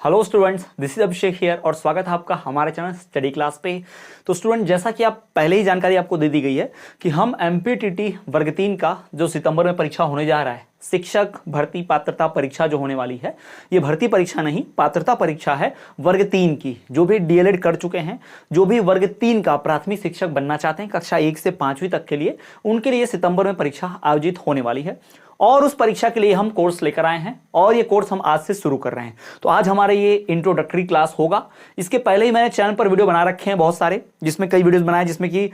Hello students, this is Abhishek here और स्वागत है आपका हमारे चैनल स्टडी क्लास पे। तो स्टूडेंट, जैसा कि आप पहले ही जानकारी आपको दे दी गई है कि हम एमपीटीटी वर्ग 3 का जो सितंबर में परीक्षा होने जा रहा है, शिक्षक भर्ती पात्रता परीक्षा जो होने वाली है, ये भर्ती परीक्षा नहीं पात्रता परीक्षा है वर्ग 3 की। जो भी डीएलएड कर चुके हैं, जो भी वर्ग 3 का प्राथमिक शिक्षक बनना चाहते हैं कक्षा 1 से 5वीं तक के लिए, उनके लिए सितंबर में परीक्षा आयोजित होने वाली है और उस परीक्षा के लिए हम कोर्स लेकर आए हैं और ये कोर्स हम आज से शुरू कर रहे हैं। तो आज हमारे ये इंट्रोडक्टरी क्लास होगा। इसके पहले ही मैंने चैनल पर वीडियो बना रखे हैं बहुत सारे, जिसमें कई वीडियोस बनाए जिसमें कि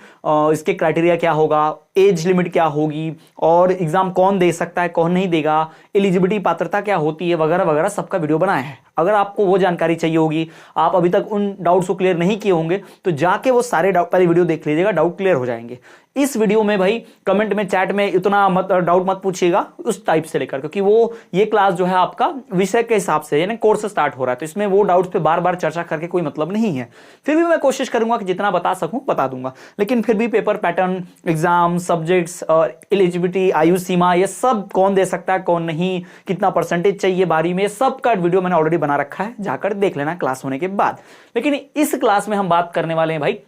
इसके क्राइटेरिया क्या होगा, एज लिमिट क्या होगी और एग्जाम कौन दे सकता है कौन नहीं देगा, एलिजिबिलिटी पात्रता क्या होती है वगैरह वगैरह सबका वीडियो बनाया है। अगर आपको वो जानकारी चाहिए होगी, आप अभी तक उन डाउट्स को क्लियर नहीं किए होंगे, तो जाके वो सारे पहले वीडियो देख लीजिएगा, डाउट क्लियर हो जाएंगे। इस वीडियो में भाई कमेंट में चैट में इतना डाउट मत पूछिएगा उस टाइप से लेकर, क्योंकि वो ये क्लास जो है आपका विषय के हिसाब से यानी कोर्स स्टार्ट हो रहा है, तो इसमें वो डाउट्स पे बार बार चर्चा करके कोई मतलब नहीं है। फिर भी मैं कोशिश करूंगा कि जितना बता सकूं बता दूंगा, लेकिन फिर भी पेपर पैटर्न, एग्जाम, सब्जेक्ट्स और एलिजिबिलिटी, आयु सीमा, ये सब कौन दे सकता है कौन नहीं, कितना परसेंटेज चाहिए बारी में, सब का वीडियो मैंने ऑलरेडी बना रखा है, जाकर देख लेना क्लास होने के बाद। लेकिन इस क्लास में हम बात करने वाले हैं भाई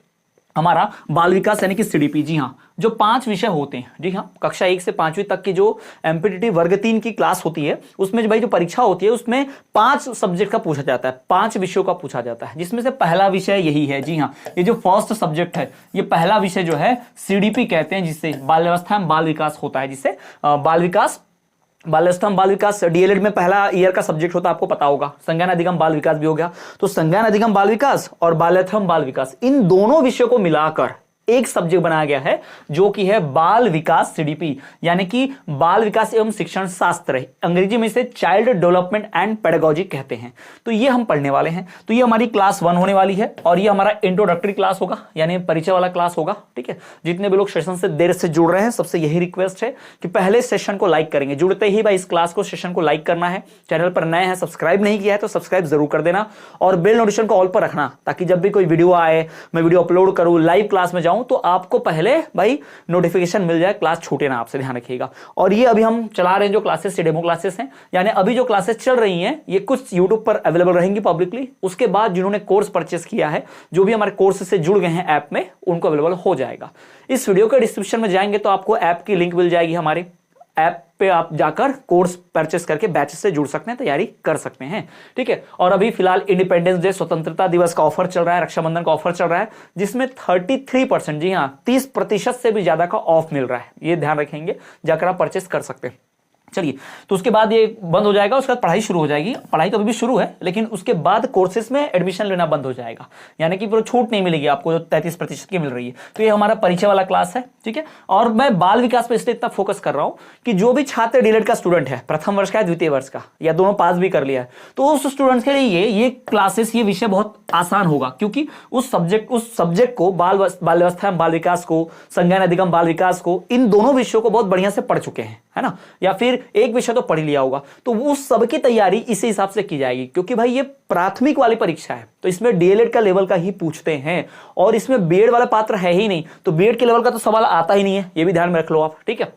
हमारा बाल विकास यानी कि सीडीपी। जी हाँ, जो 5 विषय होते हैं, जी हाँ, कक्षा 1 से 5वीं तक की जो एमपीटीटी वर्ग 3 की क्लास होती है, उसमें जो भाई जो परीक्षा होती है उसमें 5 सब्जेक्ट का पूछा जाता है, 5 विषयों का पूछा जाता है, जिसमें से पहला विषय यही है। जी हाँ, ये जो फर्स्ट सब्जेक्ट है, ये पहला विषय जो है सीडीपी कहते हैं, जिससे बाल अवस्था एवं बाल विकास होता है, जिससे बाल विकास डीएलएड में पहला ईयर का सब्जेक्ट होता है, आपको पता होगा। संज्ञान अधिगम बाल विकास भी हो गया, तो संज्ञान अधिगम बाल विकास और बाल्याथम बाल विकास, इन दोनों विषयों को मिलाकर एक सब्जेक्ट बनाया गया है जो कि है बाल विकास सीडीपी, यानी कि बाल विकास एवं शिक्षण शास्त्र, अंग्रेजी में इसे चाइल्ड डेवलपमेंट एंड पेडागोजी कहते हैं। तो ये हम पढ़ने वाले हैं। तो ये हमारी क्लास 1 होने वाली है और ये हमारा इंट्रोडक्टरी क्लास होगा, यानी परिचय वाला क्लास होगा। ठीक है, जितने भी लोग सेशन से देर से जुड़ रहे हैं सबसे यही रिक्वेस्ट है कि पहले सेशन को लाइक करेंगे, जुड़ते ही भाई इस क्लास को सेशन को लाइक करना है। चैनल पर नए हैं, सब्सक्राइब नहीं किया है तो सब्सक्राइब जरूर कर देना और बेल नोटिफिकेशन को ऑल पर रखना, ताकि जब भी कोई वीडियो आए, मैं वीडियो अपलोड करूं, लाइव क्लास में जाऊं, तो आपको पहले भाई नोटिफिकेशन मिल जाए, क्लास छूटे ना आपसे, ध्यान रखिएगा। और ये अभी हम चला रहे हैं जो क्लासेस, डेमो क्लासेस हैं, यानी अभी जो क्लासेस चल रही हैं ये कुछ यूट्यूब पर अवेलेबल रहेंगी पब्लिकली। उसके बाद जिन्होंने कोर्स परचेस किया है, जो भी हमारे कोर्स से जुड़ गए हैं ऐप में, उनको अवेलेबल हो जाएगा। इस वीडियो के डिस्क्रिप्शन में जाएंगे तो आपको ऐप की लिंक मिल जाएगी, हमारे ऐप पे आप जाकर कोर्स परचेस करके बैच से जुड़ सकते हैं, तैयारी कर सकते हैं। ठीक है, और अभी फिलहाल इंडिपेंडेंस डे, स्वतंत्रता दिवस का ऑफर चल रहा है, रक्षाबंधन का ऑफर चल रहा है, जिसमें 33%, जी हाँ 30% से भी ज्यादा का ऑफ मिल रहा है, ये ध्यान रखेंगे, जाकर आप परचेस कर सकते हैं। चलिए, तो उसके बाद ये बंद हो जाएगा, उसके बाद पढ़ाई शुरू हो जाएगी। पढ़ाई तो अभी भी शुरू है, लेकिन उसके बाद कोर्सेज में एडमिशन लेना बंद हो जाएगा, यानी कि पूरा छूट नहीं मिलेगी आपको जो 33% की मिल रही है। तो ये हमारा परिचय वाला क्लास है। ठीक है, और मैं बाल विकास पे इसलिए इतना फोकस कर रहा हूं कि जो भी छात्र डीएलएड का स्टूडेंट है, प्रथम वर्ष का, द्वितीय वर्ष का, या दोनों पास भी कर लिया है, तो उस स्टूडेंट के लिए ये क्लासेस, ये विषय बहुत आसान होगा, क्योंकि उस सब्जेक्ट को बाल अवस्था बाल विकास को, संज्ञान अधिगम बाल विकास को, इन दोनों विषयों को बहुत बढ़िया से पढ़ चुके हैं, है ना, या फिर एक विषय तो पढ़ लिया होगा। तो वो सबकी तैयारी इसी हिसाब से की जाएगी, क्योंकि भाई ये प्राथमिक वाली परीक्षा है, तो इसमें डीएलएड का लेवल का ही पूछते हैं और इसमें बीएड वाला पात्र है ही नहीं, तो बीएड के लेवल का तो सवाल आता ही नहीं है, ये भी ध्यान में रख लो आप। ठीक है,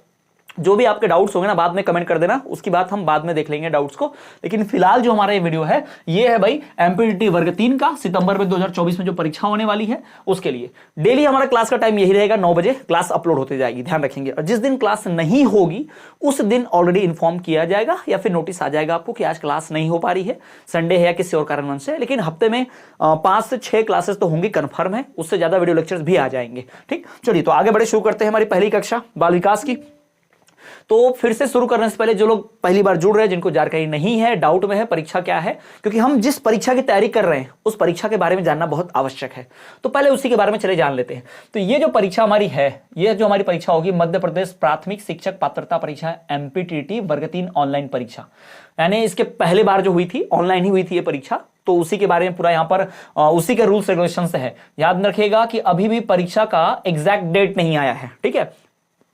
जो भी आपके डाउट्स होंगे ना बाद में कमेंट कर देना, उसकी बात हम बाद में देख लेंगे डाउट्स को। लेकिन फिलहाल जो हमारा ये वीडियो है, ये है भाई एमपीटीटी वर्ग 3 का सितंबर में 2024 में जो परीक्षा होने वाली है उसके लिए। डेली हमारा क्लास का टाइम यही रहेगा, 9 बजे क्लास अपलोड होती जाएगी, ध्यान रखेंगे। और जिस दिन क्लास नहीं होगी उस दिन ऑलरेडी इन्फॉर्म किया जाएगा या फिर नोटिस आ जाएगा आपको कि आज क्लास नहीं हो पा रही है, संडे है या किसी और कारणवश से। लेकिन हफ्ते में 5 से 6 क्लासेस तो होंगी, कन्फर्म है, उससे ज्यादा वीडियो लेक्चर्स भी आ जाएंगे। ठीक, चलिए तो आगे बढ़े, शुरू करते हैं हमारी पहली कक्षा बाल विकास की। तो फिर से शुरू करने से पहले जो लोग पहली बार जुड़ रहे हैं, जिनको जानकारी नहीं है, डाउट में है परीक्षा क्या है, क्योंकि हम जिस परीक्षा की तैयारी कर रहे हैं उस परीक्षा के बारे में जानना बहुत आवश्यक है, तो पहले उसी के बारे में चले जान लेते हैं। तो ये जो परीक्षा हमारी है, ये जो हमारी परीक्षा होगी मध्य प्रदेश प्राथमिक शिक्षक पात्रता परीक्षा, एमपीटीटी वर्ग 3 ऑनलाइन परीक्षा, यानी इसके पहले बार जो हुई थी ऑनलाइन ही हुई थी ये परीक्षा, तो उसी के बारे में पूरा यहां पर उसी के रूल्स रेगुलेशन से है। याद रखिएगा कि अभी भी परीक्षा का एग्जैक्ट डेट नहीं आया है। ठीक है,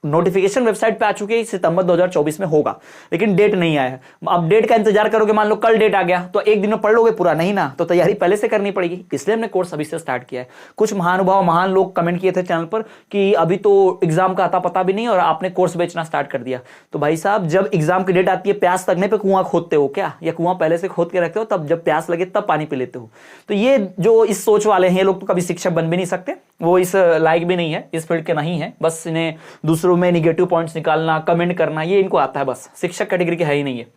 नोटिफिकेशन वेबसाइट पे आ चुकी है, सितंबर 2024 में होगा, लेकिन डेट नहीं आया है। अब डेट का इंतजार करोगे, मान लो कल डेट आ गया तो एक दिन में पढ़ लोगे पूरा? नहीं ना, तो तैयारी पहले से करनी पड़ेगी, इसलिए हमने कोर्स अभी से स्टार्ट किया है। कुछ महानुभाव महान लोग कमेंट किए थे चैनल पर कि अभी तो एग्जाम का अता पता भी नहीं और आपने कोर्स बेचना स्टार्ट कर दिया। तो भाई साहब, जब एग्जाम की डेट आती है, प्यास लगने पे कुआं खोदते हो क्या, या कुआं पहले से खोद के रखते हो, तब जब प्यास लगे तब पानी पी लेते हो? तो ये जो इस सोच वाले हैं, ये लोग तो कभी शिक्षक बन भी नहीं सकते, वो इस लायक भी नहीं है, इस फील्ड के नहीं है। बस इन्हें दूसरों में निगेटिव पॉइंट्स निकालना, कमेंट करना, ये इनको आता है, बस शिक्षक कैटेगरी के है ही नहीं है।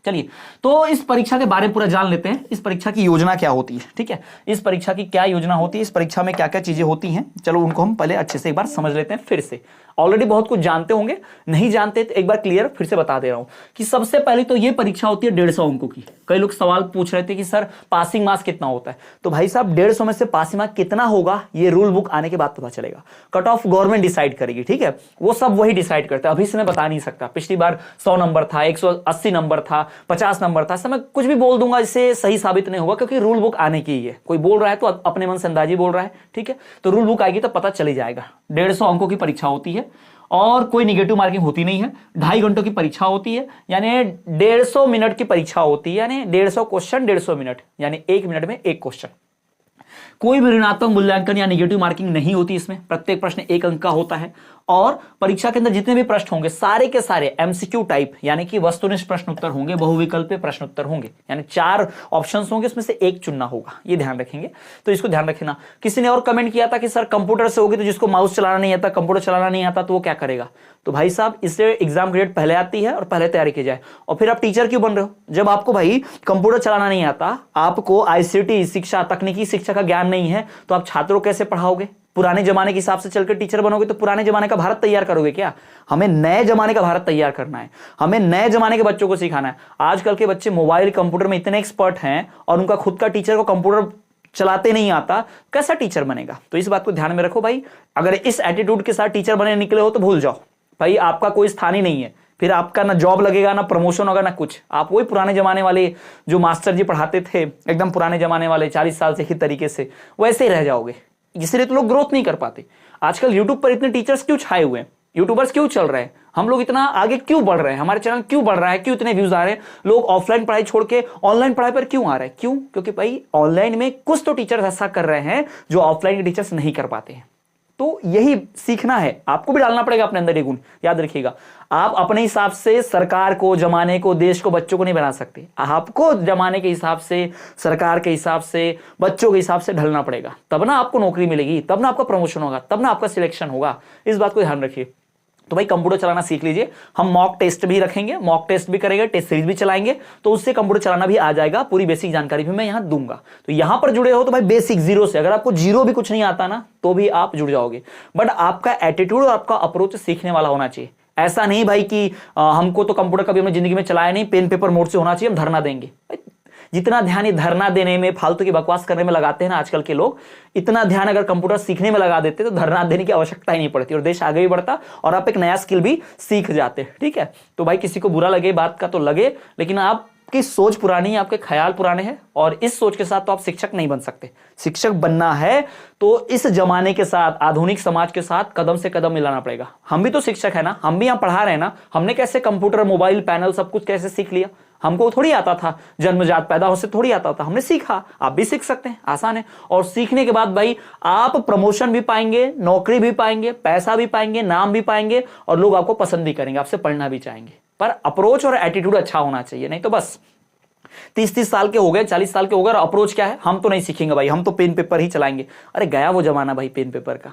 चलिए, तो इस परीक्षा के बारे में पूरा जान लेते हैं। इस परीक्षा की योजना क्या होती है, ठीक है, इस परीक्षा की क्या योजना होती है, इस परीक्षा में क्या क्या चीजें होती हैं, चलो उनको हम पहले अच्छे से एक बार समझ लेते हैं। फिर से ऑलरेडी बहुत कुछ जानते होंगे, नहीं जानते तो एक बार क्लियर फिर से बता दे रहा हूं कि सबसे पहले तो ये परीक्षा होती है 150 अंकों की। कई लोग सवाल पूछ रहे थे कि सर पासिंग मार्क्स कितना होता है, तो भाई साहब 150 में से पासिंग मार्क्स कितना होगा ये रूल बुक आने के बाद पता चलेगा। कट ऑफ गवर्नमेंट डिसाइड करेगी, ठीक है, वो सब वही डिसाइड करता है, अभी से मैं बता नहीं सकता। पिछली बार 100 नंबर था, 180 नंबर था, 50 नंबर था, मैं कुछ भी बोल दूंगा, इससे सही साबित नहीं होगा, क्योंकि रूल बुक आने की है। कोई बोल रहा है तो अपने मन से अंदाजी बोल रहा है, ठीक है, तो रूल बुक आएगी तो पता चली जाएगा। 150 अंकों की परीक्षा होती है और कोई निगेटिव मार्किंग होती नहीं है। 2.5 घंटों की परीक्षा होती है, यानी 150 मिनट की परीक्षा होती है, यानी 150 क्वेश्चन 150 मिनट, यानी 1 मिनट में 1 क्वेश्चन। कोई भी ऋणात्मक मूल्यांकन या निगेटिव मार्किंग नहीं होती इसमें। प्रत्येक प्रश्न 1 अंक का होता है और परीक्षा के अंदर जितने भी प्रश्न होंगे सारे के सारे एमसीक्यू टाइप, यानी कि वस्तुनिष्ठ प्रश्न उत्तर होंगे, बहुविकल्पीय प्रश्न उत्तर होंगे, यानी 4 ऑप्शंस होंगे, उसमें से 1 चुनना होगा, ये ध्यान रखेंगे। तो इसको ध्यान रखना। किसी ने और कमेंट किया था कि सर कंप्यूटर से होगी तो जिसको माउस चलाना नहीं आता, कंप्यूटर चलाना नहीं आता, तो वो क्या करेगा? तो भाई साहब, इससे एग्जाम की डेट पहले आती है और पहले तैयारी की जाए। और फिर आप टीचर क्यों बन रहे हो? जब आपको भाई कंप्यूटर चलाना नहीं आता, आपको आईसीटी शिक्षा, तकनीकी शिक्षा का ज्ञान नहीं है, तो आप छात्रों को कैसे पढ़ाओगे? पुराने जमाने के हिसाब से चलकर टीचर बनोगे तो पुराने जमाने का भारत तैयार करोगे क्या? हमें नए जमाने का भारत तैयार करना है, हमें नए जमाने के बच्चों को सिखाना है। आजकल के बच्चे मोबाइल कंप्यूटर में इतने एक्सपर्ट हैं और उनका खुद का टीचर को कंप्यूटर चलाते नहीं आता, कैसा टीचर बनेगा? तो इस बात को ध्यान में रखो भाई। अगर इस एटीट्यूड के साथ टीचर बने निकले हो तो भूल जाओ भाई, आपका कोई स्थान ही नहीं है। फिर आपका ना जॉब लगेगा, ना प्रमोशन होगा, ना कुछ। आप वही पुराने जमाने वाले जो मास्टर जी पढ़ाते थे, एकदम पुराने जमाने वाले 40 साल से ही तरीके से, वैसे ही रह जाओगे। इसलिए तो लोग ग्रोथ नहीं कर पाते। आजकल यूट्यूब पर इतने टीचर्स क्यों छाए हुए हैं? यूट्यूबर्स क्यों चल रहे हैं? हम लोग इतना आगे क्यों बढ़ रहे हैं? हमारे चैनल क्यों बढ़ रहा है? क्यों इतने व्यूज आ रहे हैं? लोग ऑफलाइन पढ़ाई छोड़ के ऑनलाइन पढ़ाई पर क्यों आ रहे हैं? क्यों? क्योंकि भाई ऑनलाइन में कुछ तो टीचर्स ऐसा कर रहे हैं जो ऑफलाइन के टीचर्स नहीं कर पाते हैं। तो यही सीखना है, आपको भी डालना पड़ेगा अपने अंदर ये गुण। याद रखिएगा, आप अपने हिसाब से सरकार को, जमाने को, देश को, बच्चों को नहीं बना सकते। आपको जमाने के हिसाब से, सरकार के हिसाब से, बच्चों के हिसाब से ढलना पड़ेगा, तब ना आपको नौकरी मिलेगी, तब ना आपका प्रमोशन होगा, तब ना आपका सिलेक्शन होगा। इस बात को ध्यान रखिए। तो भाई कंप्यूटर चलाना सीख लीजिए। हम मॉक टेस्ट भी रखेंगे, मॉक टेस्ट भी करेंगे, टेस्ट सीरीज भी चलाएंगे, तो उससे कंप्यूटर चलाना भी आ जाएगा। पूरी बेसिक जानकारी भी मैं यहां दूंगा। तो यहां पर जुड़े हो तो भाई बेसिक जीरो से, अगर आपको जीरो भी कुछ नहीं आता ना तो भी आप जुड़ जाओगे। बट आपका एटीट्यूड और आपका अप्रोच सीखने वाला होना चाहिए। ऐसा नहीं भाई कि हमको तो कंप्यूटर कभी हमने जिंदगी में चलाया नहीं, पेन पेपर मोड से होना चाहिए, हम धरना देंगे। जितना ध्यान ये धरना देने में, फालतू की बकवास करने में लगाते हैं ना आजकल के लोग, इतना ध्यान अगर कंप्यूटर सीखने में लगा देते तो धरना देने की आवश्यकता ही नहीं पड़ती और देश आगे भी बढ़ता और आप एक नया स्किल भी सीख जाते। ठीक है, तो भाई किसी को बुरा लगे बात का तो लगे, लेकिन आपकी सोच पुरानी है, आपके ख्याल पुराने हैं और इस सोच के साथ तो आप शिक्षक नहीं बन सकते। शिक्षक बनना है तो इस जमाने के साथ, आधुनिक समाज के साथ कदम से कदम मिलाना पड़ेगा। हम भी तो शिक्षक है ना, हम भी यहाँ पढ़ा रहे हैं ना। हमने कैसे कंप्यूटर, मोबाइल, पैनल सब कुछ कैसे सीख लिया? हमको थोड़ी आता था, जन्मजात पैदा हो से थोड़ी आता था, हमने सीखा। आप भी सीख सकते हैं, आसान है। और सीखने के बाद भाई आप प्रमोशन भी पाएंगे, नौकरी भी पाएंगे, पैसा भी पाएंगे, नाम भी पाएंगे और लोग आपको पसंद भी करेंगे, आपसे पढ़ना भी चाहेंगे। पर अप्रोच और एटीट्यूड अच्छा होना चाहिए, नहीं तो बस 30-30 साल के हो गए, 40 साल के हो गए, अप्रोच क्या है? हम तो नहीं सीखेंगे भाई, हम तो पेन पेपर ही चलाएंगे। अरे गया वो जमाना भाई पेन पेपर का।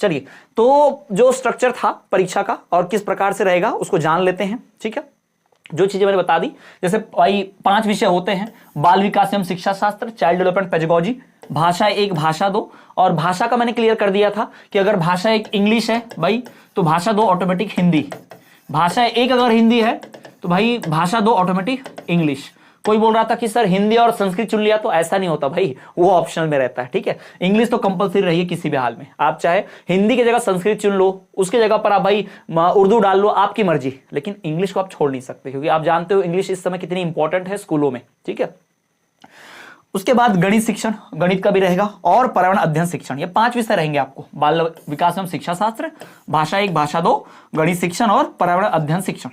चलिए, तो जो स्ट्रक्चर था परीक्षा का और किस प्रकार से रहेगा उसको जान लेते हैं। ठीक है, जो चीजें मैंने बता दी, जैसे भाई 5 विषय होते हैं: बाल विकास एवं शिक्षा शास्त्र, चाइल्ड डेवलपमेंट पेडागोजी, भाषा 1, भाषा 2। और भाषा का मैंने क्लियर कर दिया था कि अगर भाषा 1 इंग्लिश है भाई तो भाषा 2 ऑटोमेटिक हिंदी, भाषा 1 अगर हिंदी है तो भाई भाषा 2 ऑटोमेटिक इंग्लिश। कोई बोल रहा था कि सर हिंदी और संस्कृत चुन लिया, तो ऐसा नहीं होता भाई, वो ऑप्शनल में रहता है। ठीक है, इंग्लिश तो कंपलसरी रही है किसी भी हाल में। आप चाहे हिंदी की जगह संस्कृत चुन लो, उसकी जगह पर आप भाई उर्दू डाल लो, आपकी मर्जी, लेकिन इंग्लिश को आप छोड़ नहीं सकते, क्योंकि आप जानते हो इंग्लिश इस समय कितनी इंपॉर्टेंट है स्कूलों में। ठीक है, उसके बाद गणित शिक्षण, गणित का भी रहेगा, और पर्यावरण अध्ययन शिक्षण, ये 5 विषय रहेंगे आपको बाल विकास एवं शिक्षा शास्त्र, भाषा 1 भाषा 2, गणित शिक्षण और पर्यावरण अध्ययन शिक्षण।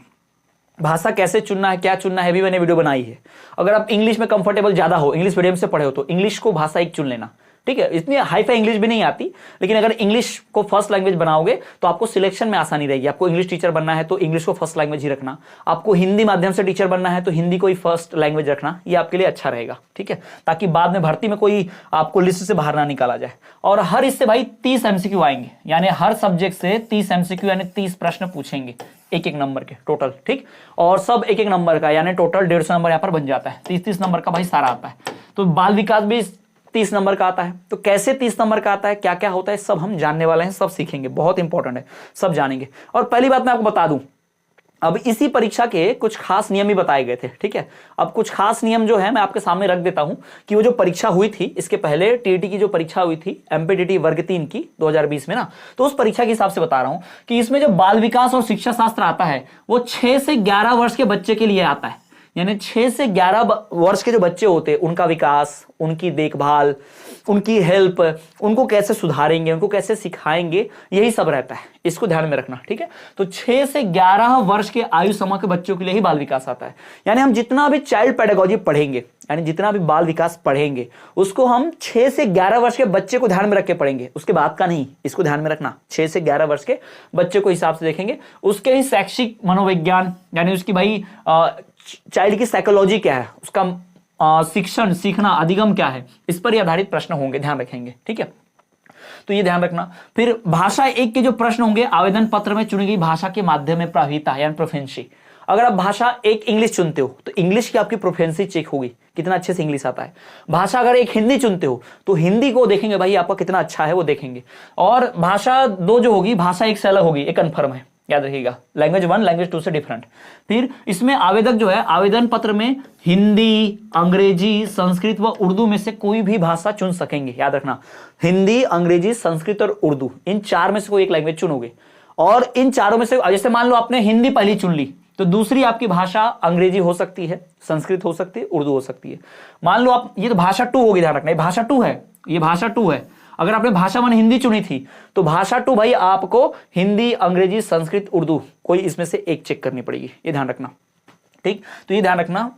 भाषा कैसे चुनना है, क्या चुनना है, भी मैंने वीडियो बनाई है। अगर आप इंग्लिश में कंफर्टेबल ज्यादा हो, इंग्लिश मीडियम से पढ़े हो, तो इंग्लिश को भाषा 1 चुन लेना, ठीक है। इतनी हाई फाई इंग्लिश भी नहीं आती, लेकिन अगर इंग्लिश को फर्स्ट लैंग्वेज बनाओगे तो आपको सिलेक्शन में आसानी रहेगी। आपको इंग्लिश टीचर बनना है तो इंग्लिश को फर्स्ट लैंग्वेज ही रखना, आपको हिंदी माध्यम से टीचर बनना है तो हिंदी को ही फर्स्ट लैंग्वेज रखना, ये आपके लिए अच्छा रहेगा, ठीक है, ताकि बाद में भर्ती में कोई आपको लिस्ट से बाहर ना निकाला जाए। और हर इससे भाई 30 MCQ आएंगे, यानी हर सब्जेक्ट से 30 MCQ यानी 30 प्रश्न पूछेंगे, 1-1 नंबर के टोटल, ठीक, और सब 1-1 नंबर का, यानी टोटल 150 नंबर यहाँ पर बन जाता है। 30-30 नंबर का भाई सारा आता है। तो बाल विकास भी 30 नंबर का आता है। तो कैसे 30 नंबर का आता है, क्या क्या होता है, सब हम जानने वाले हैं, सब सीखेंगे, बहुत इंपॉर्टेंट है, सब जानेंगे। और पहली बात मैं आपको बता दूं, अब इसी परीक्षा के कुछ खास नियम भी बताए गए थे, ठीक है। अब कुछ खास नियम जो है मैं आपके सामने रख देता हूं कि वो जो परीक्षा हुई थी, इसके पहले टीईटी की जो परीक्षा हुई थी एमपीटीटी वर्ग 3 की 2020 में ना, तो उस परीक्षा के हिसाब से बता रहा हूं कि इसमें जो बाल विकास और शिक्षा शास्त्र आता है वो 6 से 11 वर्ष के बच्चे के लिए आता है। यानी 6 से 11 वर्ष के जो बच्चे होते हैं उनका विकास, उनकी देखभाल, उनकी हेल्प, उनको कैसे सुधारेंगे, उनको कैसे सिखाएंगे, यही सब रहता है, इसको ध्यान में रखना, ठीक है। तो 6 से 11 वर्ष के आयु समूह के बच्चों के लिए ही बाल विकास आता है। यानी हम जितना भी चाइल्ड पेडागोजी पढ़ेंगे, यानी जितना भी बाल विकास पढ़ेंगे, उसको हम 6 से 11 वर्ष के बच्चे को ध्यान में रख के पढ़ेंगे, उसके बाद का नहीं, इसको ध्यान में रखना। 6 से 11 वर्ष के बच्चे को हिसाब से देखेंगे, उसके ही शैक्षिक मनोविज्ञान, यानी उसकी भाई चाइल्ड की साइकोलॉजी क्या है, उसका शिक्षण सीखना अधिगम क्या है, इस पर ही आधारित प्रश्न होंगे, ध्यान रखेंगे, ठीक है। तो ये ध्यान रखना। फिर भाषा 1 के जो प्रश्न होंगे, आवेदन पत्र में चुनी गई भाषा के माध्यम में प्रभाविता यानी प्रोफिशिएंसी। अगर आप भाषा 1 इंग्लिश चुनते हो तो इंग्लिश की आपकी प्रोफिशिएंसी चेक होगी, कितना अच्छे से इंग्लिश आता है। भाषा अगर 1 हिंदी चुनते हो तो हिंदी को देखेंगे भाई आपका कितना अच्छा है, वो देखेंगे। और भाषा 2 जो होगी, भाषा 1 से अलग होगी, एक कन्फर्म है, याद रखिएगा, लैंग्वेज 1 लैंग्वेज 2 से डिफरेंट। फिर इसमें आवेदक जो है आवेदन पत्र में हिंदी, अंग्रेजी, संस्कृत व उर्दू में से कोई भी भाषा चुन सकेंगे, याद रखना, हिंदी, अंग्रेजी, संस्कृत और उर्दू, इन 4 में से कोई एक लैंग्वेज चुनोगे। और इन चारों में से जैसे मान लो आपने हिंदी पहली चुन ली, तो दूसरी आपकी भाषा अंग्रेजी हो सकती है, संस्कृत हो सकती है, उर्दू हो सकती है। मान लो आप, ये तो भाषा 2 होगी, ध्यान रखना, ये भाषा 2 है, ये भाषा 2 है। अगर आपने भाषा 1 हिंदी चुनी थी तो भाषा 2 भाई आपको हिंदी, अंग्रेजी, संस्कृत, उर्दू, कोई इसमें से एक चेक करनी पड़ेगी, ये ध्यान रखना, ठीक। तो ये ध्यान रखना,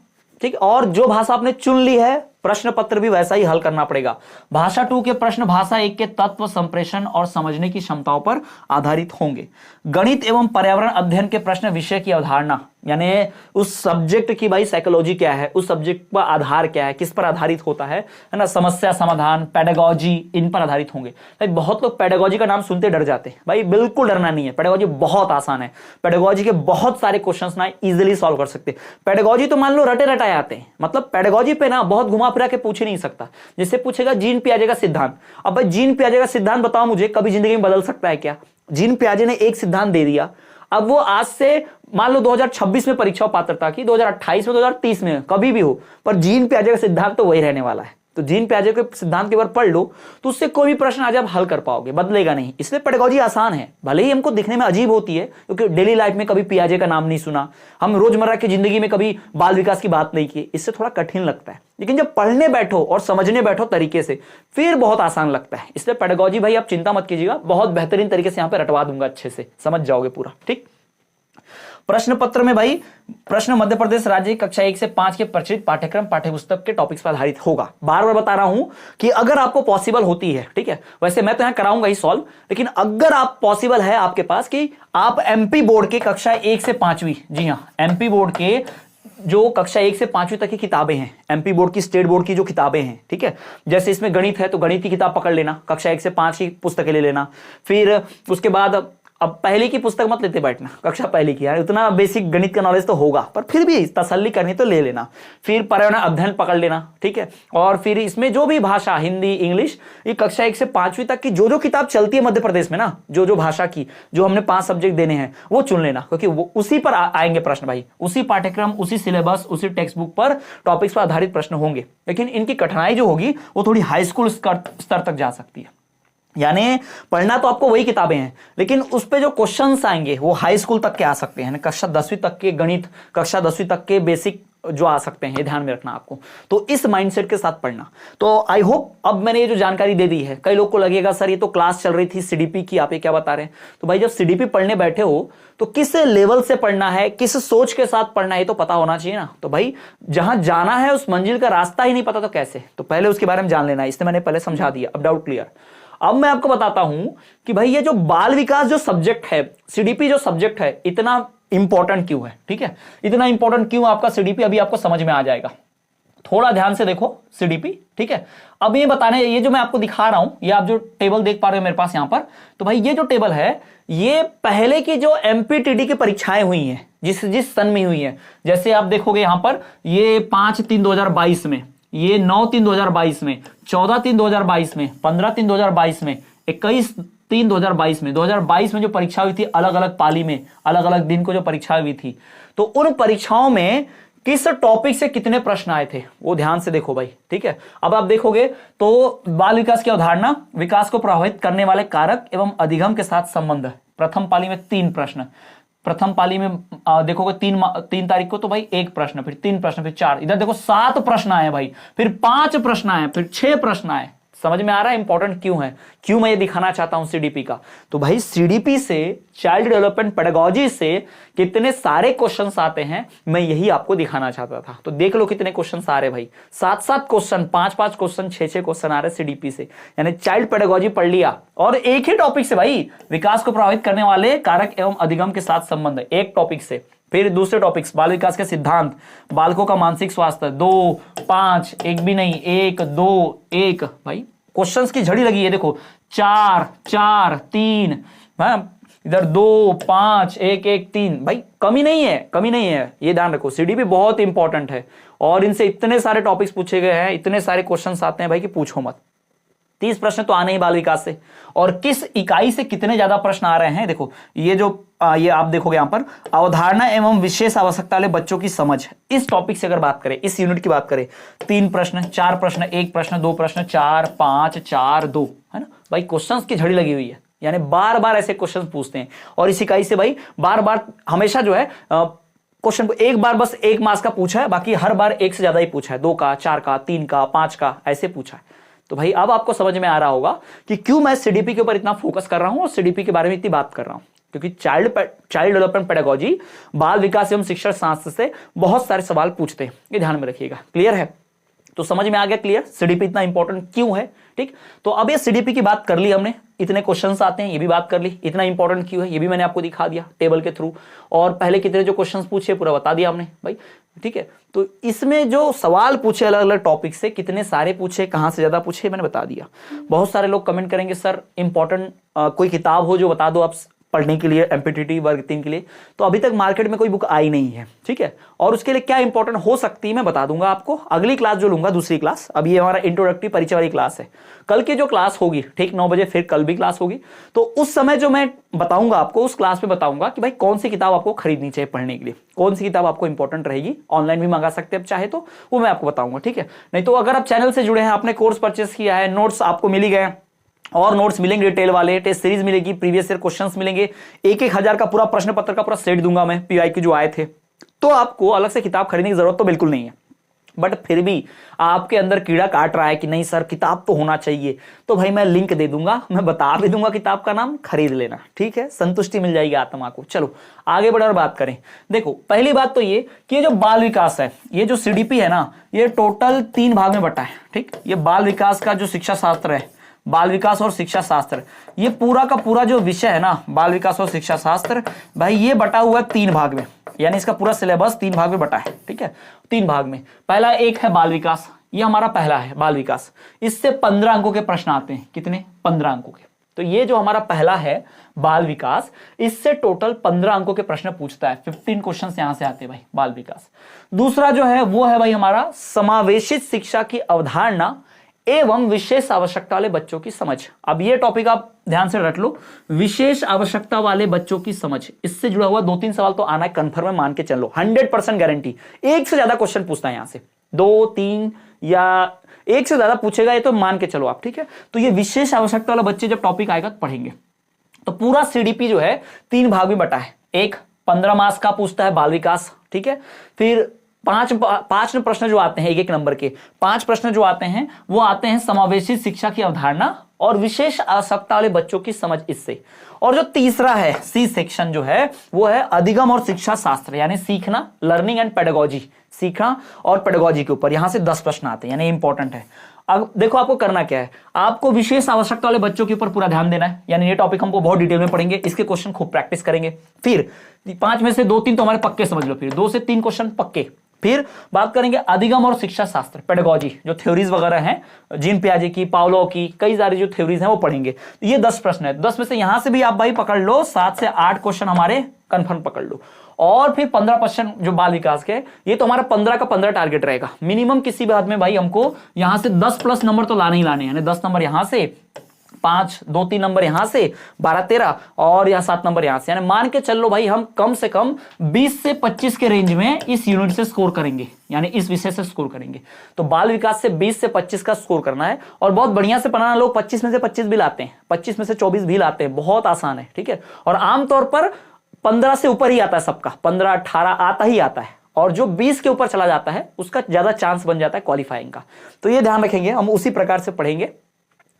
ठीक। और जो भाषा आपने चुन ली है, प्रश्न पत्र भी वैसा ही हल करना पड़ेगा। भाषा 2 के प्रश्न भाषा 1 के तत्व, संप्रेषण और समझने की क्षमताओं पर आधारित होंगे। गणित एवं पर्यावरण अध्ययन के प्रश्न विषय की अवधारणा, यानी उस सब्जेक्ट की भाई साइकोलॉजी क्या है, उस सब्जेक्ट का आधार क्या है, किस पर आधारित होता है ना, समस्या समाधान, पेडागोजी, इन पर आधारित होंगे। भाई बहुत लोग पेडागोजी का नाम सुनते डर जाते हैं, भाई बिल्कुल डरना नहीं है, पेडागोजी बहुत आसान है। पेडागोजी के बहुत सारे क्वेश्चंस ना इजीली सॉल्व कर सकते। पेडागोजी तो मान लो रटे रटाए आते हैं, मतलब पेडागोजी पे ना बहुत घुमा फिरा के पूछ ही नहीं सकता। जैसे पूछेगा जीन पियाजे का सिद्धांत, अब भाई जीन पियाजे का सिद्धांत बताओ मुझे, कभी जिंदगी में बदल सकता है क्या? जीन पियाजे ने एक सिद्धांत दे दिया, अब वो आज से मान लो 2026 में परीक्षा पात्रता की, 2028 में, 2030 में, कभी भी हो, पर जीन पियाजे का सिद्धांत तो वही रहने वाला है। तो जीन पियाजे के सिद्धांत के बार पढ़ लो तो उससे कोई भी प्रश्न आज आप हल कर पाओगे, बदलेगा नहीं। इसलिए पेडागोजी आसान है, भले ही हमको दिखने में अजीब होती है क्योंकि डेली लाइफ में कभी पियाजे का नाम नहीं सुना, हम रोजमर्रा की जिंदगी में कभी बाल विकास की बात नहीं की, इससे थोड़ा कठिन लगता है। लेकिन जब पढ़ने बैठो और समझने बैठो तरीके से, फिर बहुत आसान लगता है। इसलिए पेडागोजी भाई आप चिंता मत कीजिएगा, बहुत बेहतरीन तरीके से यहाँ पे रटवा दूंगा, अच्छे से समझ जाओगे पूरा, ठीक। प्रश्न पत्र में भाई प्रश्न मध्य प्रदेश राज्य कक्षा 1 से 5 के प्रचलित पाठ्यक्रम पाठ्यपुस्तक के टॉपिक्स पर आधारित होगा। बार बार बता रहा हूं कि अगर आपको पॉसिबल होती है, ठीक है, वैसे मैं तो यहां कराऊंगा ही सॉल्व, लेकिन अगर आप पॉसिबल है आपके पास कि आप एमपी बोर्ड के कक्षा 1 से 5वीं, जी हां, एमपी बोर्ड के जो कक्षा 1 से 5वीं तक की किताबें हैं, एमपी बोर्ड की, स्टेट बोर्ड की जो किताबें हैं, ठीक है, जैसे इसमें गणित है तो गणित की किताब पकड़ लेना, कक्षा 1 से 5 की पुस्तकें ले लेना। फिर उसके बाद अब पहले की पुस्तक मत लेते बैठना, कक्षा पहले की, यार उतना बेसिक गणित का नॉलेज तो होगा, पर फिर भी तसल्ली करनी तो ले लेना। फिर पर्यावरण अध्ययन पकड़ लेना, ठीक है, और फिर इसमें जो भी भाषा, हिंदी, इंग्लिश, ये कक्षा 1 से 5वीं तक की जो जो किताब चलती है मध्य प्रदेश में ना, जो जो भाषा की, जो हमने 5 सब्जेक्ट देने हैं, वो चुन लेना, क्योंकि वो उसी पर आएंगे प्रश्न भाई, उसी पाठ्यक्रम, उसी सिलेबस, उसी टेक्स्ट बुक पर टॉपिक्स पर आधारित प्रश्न होंगे। लेकिन इनकी कठिनाई जो होगी वो थोड़ी हाई स्कूल स्तर तक जा सकती है। यानी पढ़ना तो आपको वही किताबें हैं, लेकिन उस पे जो क्वेश्चंस आएंगे वो हाई स्कूल तक के आ सकते हैं, कक्षा 10वीं तक के गणित, कक्षा 10वीं तक के बेसिक जो आ सकते हैं, ये ध्यान में रखना आपको। तो इस माइंडसेट के साथ पढ़ना। तो आई होप अब मैंने ये जो जानकारी दे दी है, कई लोग को लगेगा सर ये तो क्लास चल रही थी सीडीपी की, आप ये क्या बता रहे हैं। तो भाई जब सीडीपी पढ़ने बैठे हो तो किस लेवल से पढ़ना है, किस सोच के साथ पढ़ना है, तो पता होना चाहिए ना। तो भाई जहां जाना है उस मंजिल का रास्ता ही नहीं पता तो कैसे, तो पहले उसके बारे में जान लेना है। इसने मैंने पहले समझा दिया, अब डाउट क्लियर। अब मैं आपको बताता हूं कि भाई ये जो बाल विकास जो सब्जेक्ट है, सीडीपी जो सब्जेक्ट है, इतना इंपॉर्टेंट क्यों है। ठीक है, इतना इंपॉर्टेंट क्यों आपका सीडीपी, अभी आपको समझ में आ जाएगा। थोड़ा ध्यान से देखो सीडीपी। ठीक है, अब ये बताने, ये जो मैं आपको दिखा रहा हूं, ये आप जो टेबल देख पा रहे हो मेरे पास यहां पर, तो भाई ये जो टेबल है ये पहले की जो एमपीटीडी की परीक्षाएं हुई हैं, जिस सन में हुई है। जैसे आप देखोगे यहां पर, ये 5/3/2022 में, ये 9/3/2022 में, 14/3/2022 में, 15/3/2022 में, 21/3/2022 में, 2022 में जो परीक्षा हुई थी अलग अलग पाली में, अलग अलग दिन को जो परीक्षा हुई थी, तो उन परीक्षाओं में किस टॉपिक से कितने प्रश्न आए थे वो ध्यान से देखो भाई। ठीक है, अब आप देखोगे तो बाल विकास की अवधारणा, विकास को प्रभावित करने वाले कारक एवं अधिगम के साथ संबंध। प्रथम पाली में 3 प्रश्न, प्रथम पाली में देखोगे 3 तारीख को तो भाई 1 प्रश्न, फिर 3 प्रश्न, फिर 4, इधर देखो 7 प्रश्न आए भाई, फिर 5 प्रश्न आए, फिर 6 प्रश्न आए। समझ में आ रहा है इंपॉर्टेंट क्यों है, क्यों मैं ये दिखाना चाहता हूं सीडीपी का। तो भाई सीडीपी से, चाइल्ड डेवलपमेंट पेडागोजी से कितने सारे क्वेश्चंस आते हैं, मैं यही आपको दिखाना चाहता था। तो देख लो कितने क्वेश्चंस आ रहे भाई, 7-7 क्वेश्चन, 5-5 क्वेश्चन, 6-6 क्वेश्चन आ रहे सीडीपी से। यानी चाइल्ड पेडागोजी पढ़ लिया, और एक ही टॉपिक से भाई, विकास को प्रभावित करने वाले कारक एवं अधिगम के साथ संबंध, एक टॉपिक से। फिर दूसरे टॉपिक्स, बाल विकास के सिद्धांत, बालकों का मानसिक स्वास्थ्य, 2, 5, एक भी नहीं, 1, 2, 1। भाई क्वेश्चंस की झड़ी लगी है, देखो 4, 4, 3, इधर 2, 5, 1, 1, 3। भाई कमी नहीं है, कमी नहीं है, ये ध्यान रखो। सीडीपी बहुत इंपॉर्टेंट है और इनसे इतने सारे टॉपिक्स पूछे गए हैं, इतने सारे क्वेश्चंस आते हैं भाई कि पूछो मत। 30 प्रश्न तो आने ही बाल विकास से, और किस इकाई से कितने ज्यादा प्रश्न आ रहे हैं देखो। ये जो ये आप देखोगे यहां पर, अवधारणा एवं विशेष आवश्यकता वाले बच्चों की समझ, इस टॉपिक से अगर बात करें, इस यूनिट की बात करें, 3 प्रश्न, 4 प्रश्न, 1 प्रश्न, 2 प्रश्न, 4, 5, 4, 2, है ना भाई। क्वेश्चंस की झड़ी लगी हुई है, यानी बार बार ऐसे क्वेश्चन पूछते हैं, और इस इकाई से भाई बार बार हमेशा जो है क्वेश्चन को एक बार बस 1 मार्क्स का पूछा है, बाकी हर बार 1 से ज्यादा ही पूछा है, 2 का, 4 का, 3 का, 5 का, ऐसे पूछा है। तो भाई अब आपको समझ में आ रहा होगा कि क्यों मैं सीडीपी के ऊपर इतना फोकस कर रहा हूं और सीडीपी के बारे में इतनी बात कर रहा हूं, क्योंकि चाइल्ड डेवलपमेंट पेडागोजी, बाल विकास एवं शिक्षण शास्त्र से बहुत सारे सवाल पूछते हैं, ये ध्यान में रखिएगा। क्लियर है, तो समझ में आ गया क्लियर सीडीपी इतना इंपॉर्टेंट क्यों है। ठीक, तो अब ये सीडीपी की बात कर ली हमने, इतने क्वेश्चंस आते हैं ये भी बात कर ली, इतना इंपॉर्टेंट क्यों है ये भी मैंने आपको दिखा दिया टेबल के थ्रू, और पहले कितने जो क्वेश्चंस पूछे पूरा बता दिया हमने भाई। ठीक है, तो इसमें जो सवाल पूछे अलग अलग टॉपिक से, कितने सारे पूछे, कहां से ज्यादा पूछे, मैंने बता दिया। बहुत सारे लोग कमेंट करेंगे सर इंपॉर्टेंट कोई किताब हो जो बता दो आप पढ़ने के लिए, एमपीटीटी वर्ग 3 के लिए। तो अभी तक मार्केट में कोई बुक आई नहीं है। ठीक है, और उसके लिए क्या इंपॉर्टेंट हो सकती है मैं बता दूंगा आपको अगली क्लास जो लूंगा, दूसरी क्लास। अभी ये हमारा इंट्रोडक्टरी परिचय वाली क्लास है, कल की जो क्लास होगी ठीक 9 बजे, फिर कल भी क्लास होगी, तो उस समय जो मैं बताऊंगा आपको, उस क्लास में बताऊंगा कि भाई कौन सी किताब आपको खरीदनी चाहिए पढ़ने के लिए, कौन सी किताब आपको इंपॉर्टेंट रहेगी। ऑनलाइन भी मंगा सकते हैं आप चाहे तो, वो मैं आपको बताऊंगा। ठीक है, नहीं तो अगर आप चैनल से जुड़े हैं, आपने कोर्स परचेस किया है, नोट्स आपको मिल ही गए, और नोट्स मिलेंगे डिटेल वाले, टेस्ट सीरीज मिलेगी, प्रीवियस ईयर क्वेश्चंस मिलेंगे, 1-1000 का पूरा प्रश्न पत्र का पूरा सेट दूंगा मैं, पीवाईक्यू जो आए थे। तो आपको अलग से किताब खरीदने की जरूरत तो बिल्कुल नहीं है, बट फिर भी आपके अंदर कीड़ा काट रहा है कि नहीं सर किताब तो होना चाहिए, तो भाई मैं लिंक दे दूंगा, मैं बता भी दूंगा किताब का नाम, खरीद लेना। ठीक है, संतुष्टि मिल जाएगी आत्मा को। चलो आगे बढ़े और बात करें। देखो पहली बात तो ये कि ये जो बाल विकास है, ये जो सीडीपी है ना, ये टोटल 3 भाग में बटा है। ठीक, ये बाल विकास का जो शिक्षा शास्त्र है, बाल विकास और शिक्षा शास्त्र, ये पूरा का पूरा जो विषय है ना, बाल विकास और शिक्षा शास्त्र, भाई ये बटा हुआ है 3 भाग में, यानी इसका पूरा सिलेबस 3 भाग में बटा है। ठीक है, 3 भाग में। पहला एक है बाल विकास, ये हमारा पहला है बाल विकास, इससे 15 अंकों के प्रश्न आते हैं। कितने? 15 अंकों के। तो ये जो हमारा पहला है बाल विकास, इससे टोटल 15 अंकों के प्रश्न पूछता है, 15 क्वेश्चन यहां से आते हैं भाई बाल विकास। दूसरा जो है वो है भाई हमारा समावेशित शिक्षा की अवधारणा एवं विशेष आवश्यकता वाले बच्चों की समझ। अब ये टॉपिक आप ध्यान से रख लो, विशेष आवश्यकता वाले बच्चों की समझ, इससे जुड़ा हुआ 2-3 सवाल तो आना है कन्फर्म है, मान के चलो 100% गारंटी। एक से ज्यादा क्वेश्चन पूछता है यहां से, 2-3 या एक से ज्यादा पूछेगा ये तो मान के चलो आप। ठीक है, तो ये विशेष आवश्यकता वाला बच्चे जब टॉपिक आएगा तो पढ़ेंगे। तो पूरा सीडीपी जो है 3 भाग में बटा है। एक 15 मार्क्स का पूछता है बाल विकास, ठीक है, फिर पांच प्रश्न जो आते हैं एक एक नंबर के 5 प्रश्न जो आते हैं वो आते हैं समावेशी शिक्षा की अवधारणा और विशेष आवश्यकता वाले बच्चों की समझ इससे। और जो तीसरा है सी सेक्शन जो है वो है अधिगम और शिक्षा शास्त्र यानी सीखना, लर्निंग एंड पेडागोजी, सीखना और पेडागोजी के ऊपर यहां से 10 प्रश्न आते हैं यानी इंपॉर्टेंट है। अब देखो आपको करना क्या है, आपको विशेष आवश्यकता वाले बच्चों के ऊपर पूरा ध्यान देना है, यानी ये टॉपिक हमको बहुत डिटेल में पढ़ेंगे, इसके क्वेश्चन खूब प्रैक्टिस करेंगे। फिर 5 में से 2-3 तो हमारे पक्के समझ लो, फिर 2 से 3 क्वेश्चन पक्के। फिर बात करेंगे अधिगम और शिक्षा शास्त्र, पेडागोजी, जो थ्योरीज वगैरह हैं जीन पियाजे की, पाउलो की, कई सारी जो थ्योरीज हैं वो पढ़ेंगे। तो ये 10 प्रश्न है, 10 में से यहां से भी आप भाई पकड़ लो 7 से 8 क्वेश्चन हमारे कंफर्म पकड़ लो। और फिर 15 प्रश्न जो बाल विकास के, ये तो हमारा 15 का 15 टारगेट रहेगा मिनिमम। किसी भी हाथ में भाई हमको यहां से 10 प्लस नंबर तो लाने ही लाने, यानी 10 नंबर यहां से, 5 2-3 नंबर यहां से, 12-13 और यहां 7 नंबर यहां से, यानी मान के चल लो भाई हम कम से कम 20 से 25 के रेंज में इस यूनिट से स्कोर करेंगे, यानी इस विषय से स्कोर करेंगे। तो बाल विकास से 20 से 25 का स्कोर करना है और बहुत बढ़िया से पढ़ाना। लोग 25 में से 25 भी लाते हैं, 25 में से 24 भी लाते हैं, बहुत आसान है, ठीक है। और आमतौर पर 15 से ऊपर ही आता है सबका, 15-18 आता ही आता है, और जो 20 के ऊपर चला जाता है उसका ज्यादा चांस बन जाता है क्वालिफाइंग का। तो ये ध्यान रखेंगे, हम उसी प्रकार से पढ़ेंगे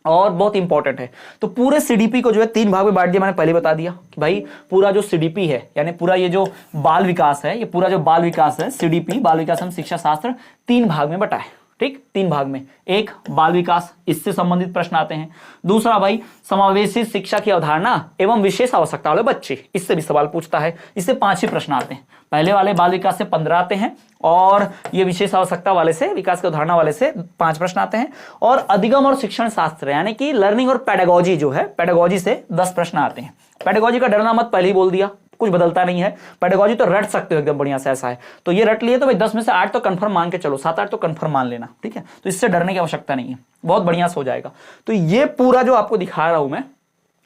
और बहुत इंपॉर्टेंट है। तो पूरे सीडीपी को जो है 3 भाग में बांट दिया, मैंने पहले बता दिया कि भाई पूरा जो सीडीपी है यानी पूरा ये जो बाल विकास है, ये पूरा जो बाल विकास है सीडीपी, बाल विकास एवं शिक्षा शास्त्र 3 भाग में बटा है, ठीक, 3 भाग में। एक बाल विकास, इससे संबंधित प्रश्न आते हैं। दूसरा भाई समावेशी शिक्षा की अवधारणा एवं विशेष आवश्यकता वाले बच्चे, इससे भी सवाल पूछता है, इससे 5 ही प्रश्न आते हैं। पहले वाले बाल विकास से 15 आते हैं और ये विशेष आवश्यकता वाले से, विकास की अवधारणा वाले से 5 प्रश्न आते हैं। और अधिगम और शिक्षण शास्त्र यानी कि लर्निंग और पेडागोजी जो है, पेडागोजी से 10 प्रश्न आते हैं। पेडागोजी का डरना मत, पहले ही बोल दिया, कुछ बदलता नहीं है। पेडागोजी तो रट सकते हो एकदम बढ़िया से, ऐसा है। तो ये रट लिए तो भाई 10 में से 8 तो कंफर्म मान के चलो, 7-8 तो कंफर्म मान लेना, ठीक है। तो इससे डरने की आवश्यकता नहीं है, बहुत बढ़िया से हो जाएगा। तो ये पूरा जो आपको दिखा रहा हूं मैं,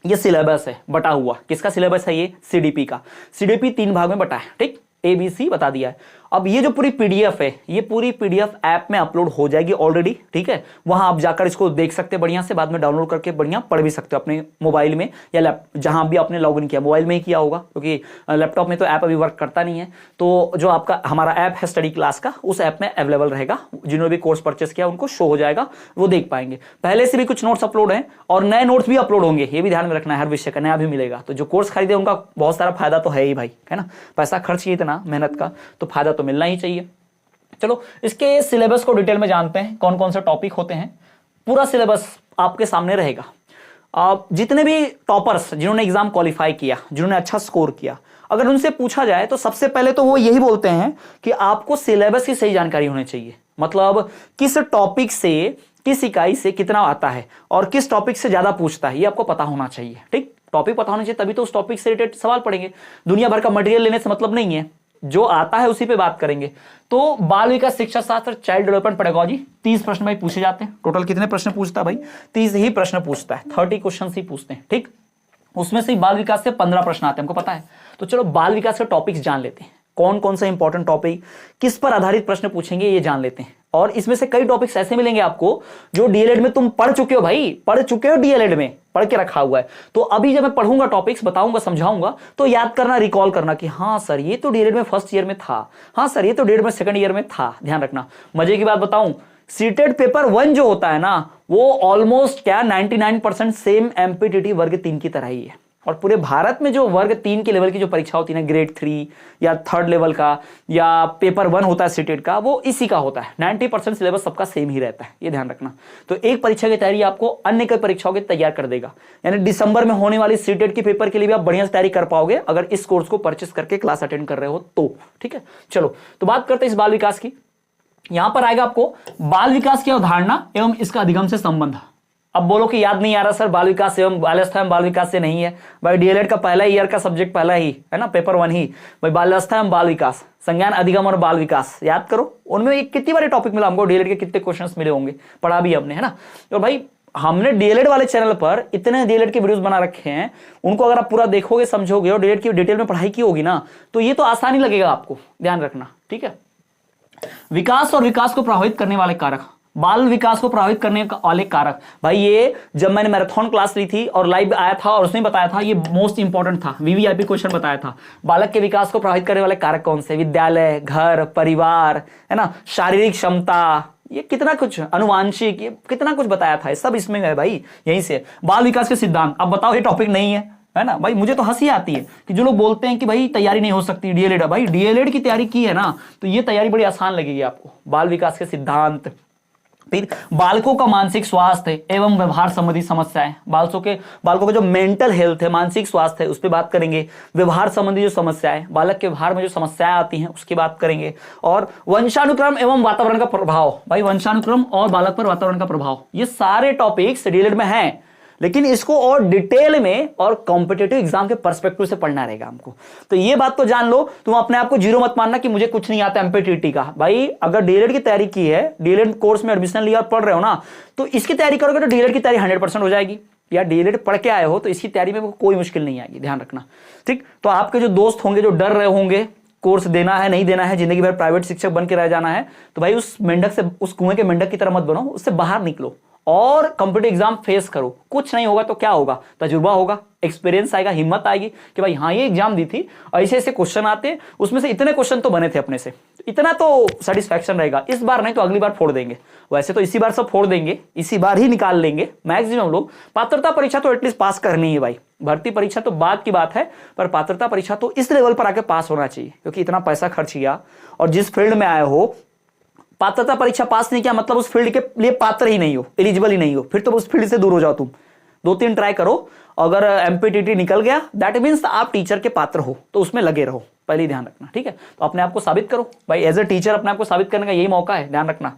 ये सिलेबस है बटा हुआ। किसका सिलेबस है ये? सीडीपी का। सीडीपी 3 भाग में बटा है, ठीक, ABC बता दिया है। अब ये जो पूरी पीडीएफ है, ये पूरी पीडीएफ ऐप में अपलोड हो जाएगी ऑलरेडी, ठीक है। वहां आप जाकर इसको देख सकते हैं बढ़िया से, बाद में डाउनलोड करके बढ़िया पढ़ भी सकते हो अपने मोबाइल में या जहां भी आपने लॉगिन किया, मोबाइल में ही किया होगा, क्योंकि लैपटॉप में तो ऐप अभी वर्क करता नहीं है। तो जो आपका हमारा ऐप है स्टडी क्लास का, उस ऐप में अवेलेबल रहेगा, जिन्होंने भी कोर्स परचेस किया उनको शो हो जाएगा, वो देख पाएंगे। पहले से भी कुछ नोट्स अपलोड हैं और नए नोट्स भी अपलोड होंगे, ये भी ध्यान में रखना है, हर विषय का नया भी मिलेगा। तो जो कोर्स खरीदे उनका बहुत सारा फायदा तो है ही भाई, है ना। पैसा खर्च किया इतना मेहनत का, तो फायदा तो मिलना ही चाहिए। चलो इसके सिलेबस को डिटेल में जानते हैं, कौन कौन से टॉपिक होते हैं। पूरा सिलेबस आपके सामने रहेगा। जितने भी टॉपर्स जिन्होंने एग्जाम क्वालिफाई किया, जिन्होंने अच्छा स्कोर किया, अगर उनसे पूछा जाए तो सबसे पहले तो वो यही बोलते हैं कि आपको सिलेबस की सही जानकारी होनी चाहिए। मतलब किस टॉपिक से, किस इकाई से कितना आता है और किस टॉपिक से ज्यादा पूछता है, ये आपको पता होना चाहिए, ठीक। टॉपिक पता होना चाहिए, तभी तो उस टॉपिक से रिलेटेड सवाल पढ़ेंगे। दुनिया भर का मटेरियल लेने से मतलब नहीं है, जो आता है उसी पे बात करेंगे। तो बाल विकास शिक्षा शास्त्र, चाइल्ड डेवलपमेंट पेडागोजी, 30 प्रश्न भाई पूछे जाते हैं। टोटल कितने प्रश्न पूछता है भाई? 30 ही प्रश्न पूछता है, 30 क्वेश्चन ही पूछते हैं, ठीक। उसमें से बाल विकास से 15 प्रश्न आते हैं, हमको पता है। तो चलो बाल विकास के टॉपिक्स जान लेते हैं, कौन कौन सा इंपॉर्टेंट टॉपिक, किस पर आधारित प्रश्न पूछेंगे, ये जान लेते हैं। और इसमें से कई टॉपिक्स ऐसे मिलेंगे आपको जो डीएलएड में तुम पढ़ चुके हो भाई, पढ़ चुके हो, डीएलएड में पढ़ के रखा हुआ है। तो अभी जब मैं पढ़ूंगा टॉपिक्स, बताऊंगा, समझाऊंगा, तो याद करना, रिकॉल करना कि हाँ सर ये तो डीएलएड में फर्स्ट ईयर में था, हाँ सर ये तो डीएलएड में सेकंड ईयर में था। ध्यान रखना। मजे की बात बताऊं, सीटेड पेपर 1 जो होता है ना, वो ऑलमोस्ट क्या 99% सेम एमपीटीटी वर्ग 3 की तरह ही है। और पूरे भारत में जो वर्ग 3 के लेवल की जो परीक्षा होती है ना, ग्रेड 3 या 3rd लेवल का या पेपर 1 होता है सीटेट का, वो इसी का होता है। 90% सिलेबस सबका सेम ही रहता है, ये ध्यान रखना। तो एक परीक्षा की तैयारी आपको अन्य कई परीक्षाओं की तैयार कर देगा। यानी दिसंबर में होने वाली सीटेट के पेपर के लिए भी आप बढ़िया से तैयारी कर पाओगे अगर इस कोर्स को परचेस करके क्लास अटेंड कर रहे हो तो, ठीक है। चलो तो बात करते हैं इस बाल विकास की। यहां पर आएगा आपको बाल विकास की अवधारणा एवं इसका अधिगम से संबंध। अब बोलो कि याद नहीं आ रहा सर, बाल विकास एवं बाल्यावस्था एवं बाल विकास से नहीं है भाई। डीएलएड का पहला ईयर का सब्जेक्ट पहला ही है ना, पेपर 1 ही भाई, बाल्यावस्था एवं बाल विकास, संज्ञान, अधिगम और बाल विकास। याद करो उनमें कितनी बार टॉपिक मिला हमको, डीएलएड के कितने क्वेश्चंस मिले होंगे, पढ़ा भी हमने, है ना। और भाई हमने डीएलएड वाले चैनल पर इतने डीएलएड के वीडियोस बना रखे हैं, उनको अगर आप पूरा देखोगे, समझोगे और डीएलएड की डिटेल में पढ़ाई की होगी ना, तो ये तो आसानी लगेगा आपको। ध्यान रखना, ठीक है। विकास और विकास को प्रभावित करने वाले कारक, बाल विकास को प्रभावित करने वाले कारक। भाई ये जब मैंने मैराथन क्लास ली थी और लाइव आया था और उसने बताया था, ये मोस्ट इंपॉर्टेंट था, वीवीआईपी क्वेश्चन बताया था, बालक के विकास को प्रभावित करने वाले कारक कौन से? विद्यालय, घर, परिवार, है ना, शारीरिक क्षमता, ये कितना कुछ, अनुवांशिक, ये कितना कुछ बताया था, सब इसमें है भाई। यहीं से बाल विकास के सिद्धांत। अब बताओ ये टॉपिक नहीं है ना भाई? मुझे तो हंसी आती है कि जो लोग बोलते हैं कि भाई तैयारी नहीं हो सकती डीएलएड। भाई डीएलएड की तैयारी की है ना तो ये तैयारी बड़ी आसान लगेगी आपको। बाल विकास के सिद्धांत, फिर बालकों का मानसिक स्वास्थ्य एवं व्यवहार संबंधी समस्याएं, बालकों के जो मेंटल हेल्थ है, मानसिक स्वास्थ्य है, उस पर बात करेंगे। व्यवहार संबंधी जो समस्याएं, बालक के व्यवहार में जो समस्याएं आती हैं उसकी बात करेंगे। और वंशानुक्रम एवं वातावरण का प्रभाव, भाई वंशानुक्रम और बालक पर वातावरण का प्रभाव, ये सारे टॉपिक्स डीएलएड में हैं, लेकिन इसको और डिटेल में और कॉम्पिटिटिव एग्जाम के पर्सपेक्टिव से पढ़ना रहेगा हमको। तो ये बात तो जान लो, तुम अपने आप को जीरो मत मानना कि मुझे कुछ नहीं आता एमपीटीटी का। भाई अगर डीएलएड की तैयारी की है, डीएलएड कोर्स में एडमिशन लिया और पढ़ रहे हो ना, तो इसकी तैयारी करोगे तो डीएलएड की तैयारी 100% हो जाएगी। या डीएलएड पढ़ के आए हो तो इसकी तैयारी में कोई मुश्किल नहीं आएगी, ध्यान रखना, ठीक। तो आपके जो दोस्त होंगे जो डर रहे होंगे कोर्स देना है नहीं देना है, जिंदगी भर प्राइवेट शिक्षक बन के रह जाना है, तो भाई उस मेंढक से, उस कुएं के मेंढक की तरह मत बनो, उससे बाहर निकलो और कॉम्पिटिटिव एग्जाम फेस करो। कुछ नहीं होगा तो क्या होगा? तजुर्बा होगा, एक्सपीरियंस आएगा, हिम्मत आएगी कि भाई हाँ ये एग्जाम दी थी, ऐसे ऐसे क्वेश्चन आते, उसमें से इतने क्वेश्चन तो बने थे अपने से, इतना तो सेटिस्फैक्शन रहेगा। इस बार नहीं तो अगली बार फोड़ देंगे। वैसे तो इसी बार सब फोड़ देंगे, इसी बार ही निकाल लेंगे मैक्सिमम लोग। पात्रता परीक्षा तो एटलीस्ट पास करनी है भाई, भर्ती परीक्षा तो बाद की बात है, पर पात्रता परीक्षा तो इस लेवल पर आके पास होना चाहिए, क्योंकि इतना पैसा खर्च किया और जिस फील्ड में आए हो, पात्रता परीक्षा पास नहीं किया मतलब उस फील्ड के लिए पात्र ही नहीं हो, एलिजिबल ही नहीं हो, फिर तो उस फील्ड से दूर हो जाओ तुम। 2-3 ट्राई करो, अगर एमपीटीटी निकल गया दैट मींस आप टीचर के पात्र हो, तो उसमें लगे रहो, पहले ही ध्यान रखना, ठीक है। तो अपने आप को साबित करो भाई, एज ए टीचर अपने आप को साबित करने का यही मौका है, ध्यान रखना।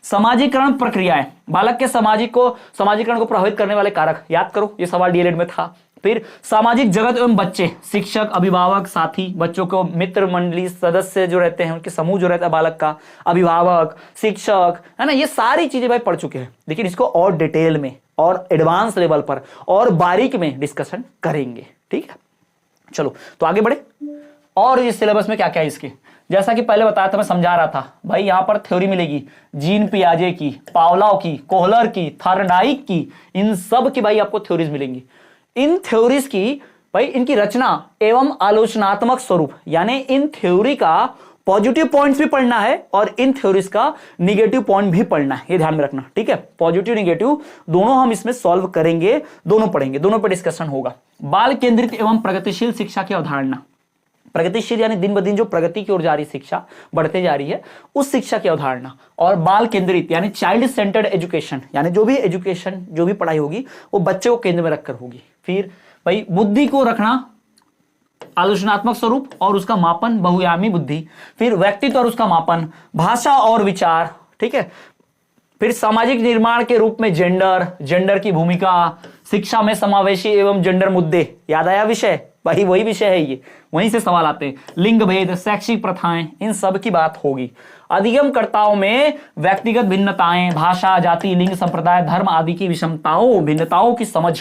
समाजीकरण प्रक्रियाएं, बालक के समाजीकरण को प्रभावित करने वाले कारक याद करो, ये सवाल डीएलएड में था। फिर सामाजिक जगत एवं बच्चे, शिक्षक, अभिभावक, साथी, बच्चों को मित्र मंडली सदस्य जो रहते हैं, उनके समूह जो रहता है बालक का, अभिभावक, शिक्षक, है ना, ये सारी चीजें भाई पढ़ चुके हैं, लेकिन इसको और डिटेल में और एडवांस लेवल पर और बारीक में डिस्कशन करेंगे, ठीक है। चलो तो आगे बढ़े। और इस सिलेबस में क्या क्या है इसके, जैसा कि पहले बताया था, मैं समझा रहा था भाई, यहां पर थ्योरी मिलेगी जीन पियाजे की, पावलोव की, कोहलर की, थॉर्नडाइक की, इन सब की भाई आपको थ्योरीज मिलेंगी। इन थ्योरीज की भाई इनकी रचना एवं आलोचनात्मक स्वरूप, यानी इन थ्योरी का पॉजिटिव पॉइंट्स भी पढ़ना है और इन थ्योरीज का निगेटिव पॉइंट भी पढ़ना है, ये ध्यान में रखना, ठीक है। पॉजिटिव निगेटिव दोनों हम इसमें सॉल्व करेंगे, दोनों पढ़ेंगे, दोनों पर डिस्कशन होगा। बाल केंद्रित एवं प्रगतिशील शिक्षा की अवधारणा, प्रगतिशील यानी दिन ब दिन जो प्रगति की ओर जा रही शिक्षा, बढ़ते जा रही है, उस शिक्षा की अवधारणा। और बाल केंद्रित यानी चाइल्ड सेंटर्ड एजुकेशन, यानी जो भी एजुकेशन, जो भी पढ़ाई होगी वो बच्चे को केंद्र में रखकर होगी। फिर भाई बुद्धि को रखना, आलोचनात्मक स्वरूप और उसका मापन, बहुआयामी बुद्धि। फिर व्यक्तित्व और उसका मापन, भाषा और विचार, ठीक है। फिर सामाजिक निर्माण के रूप में जेंडर की भूमिका, शिक्षा में समावेशी एवं जेंडर मुद्दे, याद आया विषय भाई, वही विषय है ये, वहीं से सवाल आते हैं। लिंग भेद, शैक्षिक प्रथाएं, इन सब की बात होगी। अधिगमकर्ताओं में व्यक्तिगत भिन्नताएं, भाषा, जाति, लिंग, संप्रदाय, धर्म आदि की विषमताओं, भिन्नताओं की समझ,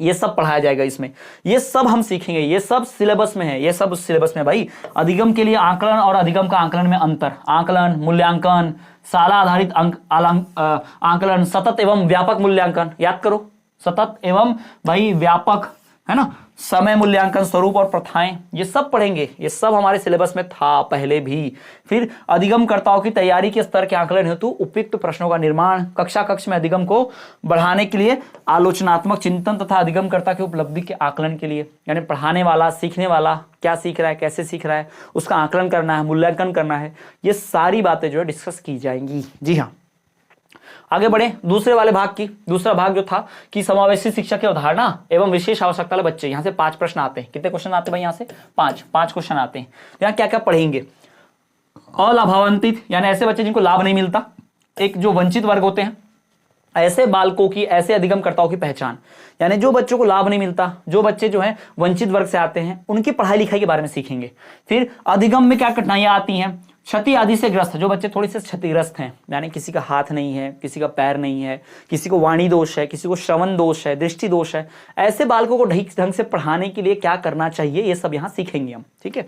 ये सब पढ़ाया जाएगा इसमें, ये सब हम सीखेंगे, ये सब सिलेबस में है, ये सब उस सिलेबस में भाई। अधिगम के लिए आकलन और अधिगम का आकलन में अंतर, आकलन, मूल्यांकन, शाला आधारित आकलन, सतत एवं व्यापक मूल्यांकन, याद करो, सतत एवं भाई व्यापक, है ना, समय मूल्यांकन, स्वरूप और प्रथाएं, ये सब पढ़ेंगे, ये सब हमारे सिलेबस में था पहले भी। फिर अधिगमकर्ताओं की तैयारी के स्तर के आकलन हेतु उपयुक्त प्रश्नों का निर्माण, कक्ष में अधिगम को बढ़ाने के लिए आलोचनात्मक चिंतन तथा अधिगमकर्ता की उपलब्धि के आकलन के लिए, यानी पढ़ाने वाला, सीखने वाला क्या सीख रहा है, कैसे सीख रहा है, उसका आकलन करना है, मूल्यांकन करना है, ये सारी बातें जो है डिस्कस की जाएंगी। जी हाँ, आगे बढ़े दूसरे वाले भाग की। दूसरा भाग जो था कि समावेशी शिक्षा की अवधारणा एवं विशेष आवश्यकता वाले बच्चे, यहां से 5 प्रश्न आते हैं। कितने क्वेश्चन आते हैं भाई? यहां से 5 क्वेश्चन आते हैं। यहाँ क्या क्या पढ़ेंगे? अलाभान्वित यानी ऐसे बच्चे जिनको लाभ नहीं मिलता, एक जो वंचित वर्ग होते हैं, ऐसे बालकों की, ऐसे अधिगमकर्ताओं की पहचान, यानी जो बच्चों को लाभ नहीं मिलता, जो बच्चे जो हैं वंचित वर्ग से आते हैं, उनकी पढ़ाई लिखाई के बारे में सीखेंगे। फिर अधिगम में क्या कठिनाइयां आती हैं, क्षति आदि से ग्रस्त, जो बच्चे थोड़े से क्षतिग्रस्त हैं, यानी किसी का हाथ नहीं है, किसी का पैर नहीं है, किसी को वाणी दोष है, किसी को श्रवण दोष है, दृष्टि दोष है, ऐसे बालकों को ठीक ढंग से पढ़ाने के लिए क्या करना चाहिए, ये सब यहाँ सीखेंगे हम, ठीक है।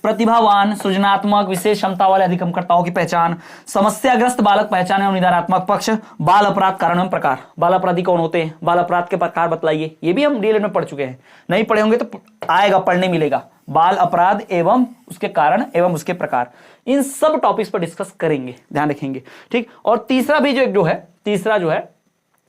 प्रतिभावान, सृजनात्मक, विशेष क्षमता वाले अधिगमकर्ताओं की पहचान, समस्याग्रस्त बालक पहचान एवं निदानात्मक पक्ष, बाल अपराध कारण एवं प्रकार। बाल अपराधी कौन होते हैं, बाल अपराध के प्रकार बतलाइए। ये भी हम डीएलएड में पढ़ चुके हैं, नहीं पढ़े होंगे तो आएगा, पढ़ने मिलेगा। बाल अपराध एवं उसके कारण एवं उसके प्रकार, इन सब टॉपिक्स पर डिस्कस करेंगे, ध्यान रखेंगे, ठीक। और तीसरा भी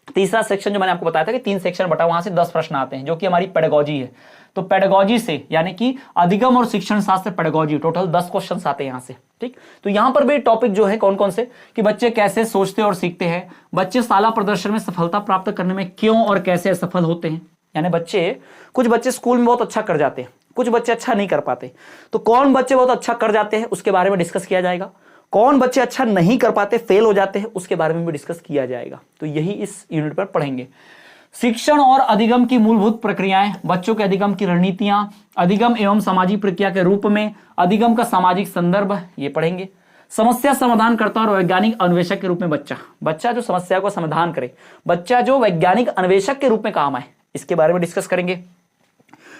तीसरा सेक्शन जो मैंने आपको बताया था कि 3 सेक्शन बटा, वहां से 10 प्रश्न आते हैं, जो कि हमारी पेडागोजी है। तो पेडागोजी से यानी कि अधिगम और शिक्षण शास्त्र पेडागोजी, टोटल 10 क्वेश्चन आते हैं यहां से, ठीक। तो यहां पर भी टॉपिक जो है कौन कौन से, कि बच्चे कैसे सोचते और सीखते हैं, बच्चे शाला प्रदर्शन में सफलता प्राप्त करने में क्यों और कैसे असफल होते हैं। यानी कुछ बच्चे स्कूल में बहुत अच्छा कर जाते हैं, कुछ बच्चे अच्छा नहीं कर पाते। तो कौन बच्चे बहुत अच्छा कर जाते हैं उसके बारे में डिस्कस किया जाएगा, कौन बच्चे अच्छा नहीं कर पाते, फेल हो जाते हैं, उसके बारे में भी डिस्कस किया जाएगा। तो यही इस यूनिट पर पढ़ेंगे। शिक्षण और अधिगम की मूलभूत प्रक्रियाएं, बच्चों के अधिगम की रणनीतियां, अधिगम एवं सामाजिक प्रक्रिया के रूप में, अधिगम का सामाजिक संदर्भ, ये पढ़ेंगे। समस्या समाधानकर्ता और वैज्ञानिक अन्वेषक के रूप में बच्चा जो समस्या को समाधान करे, बच्चा जो वैज्ञानिक अन्वेषक के रूप में काम आए, इसके बारे में डिस्कस करेंगे।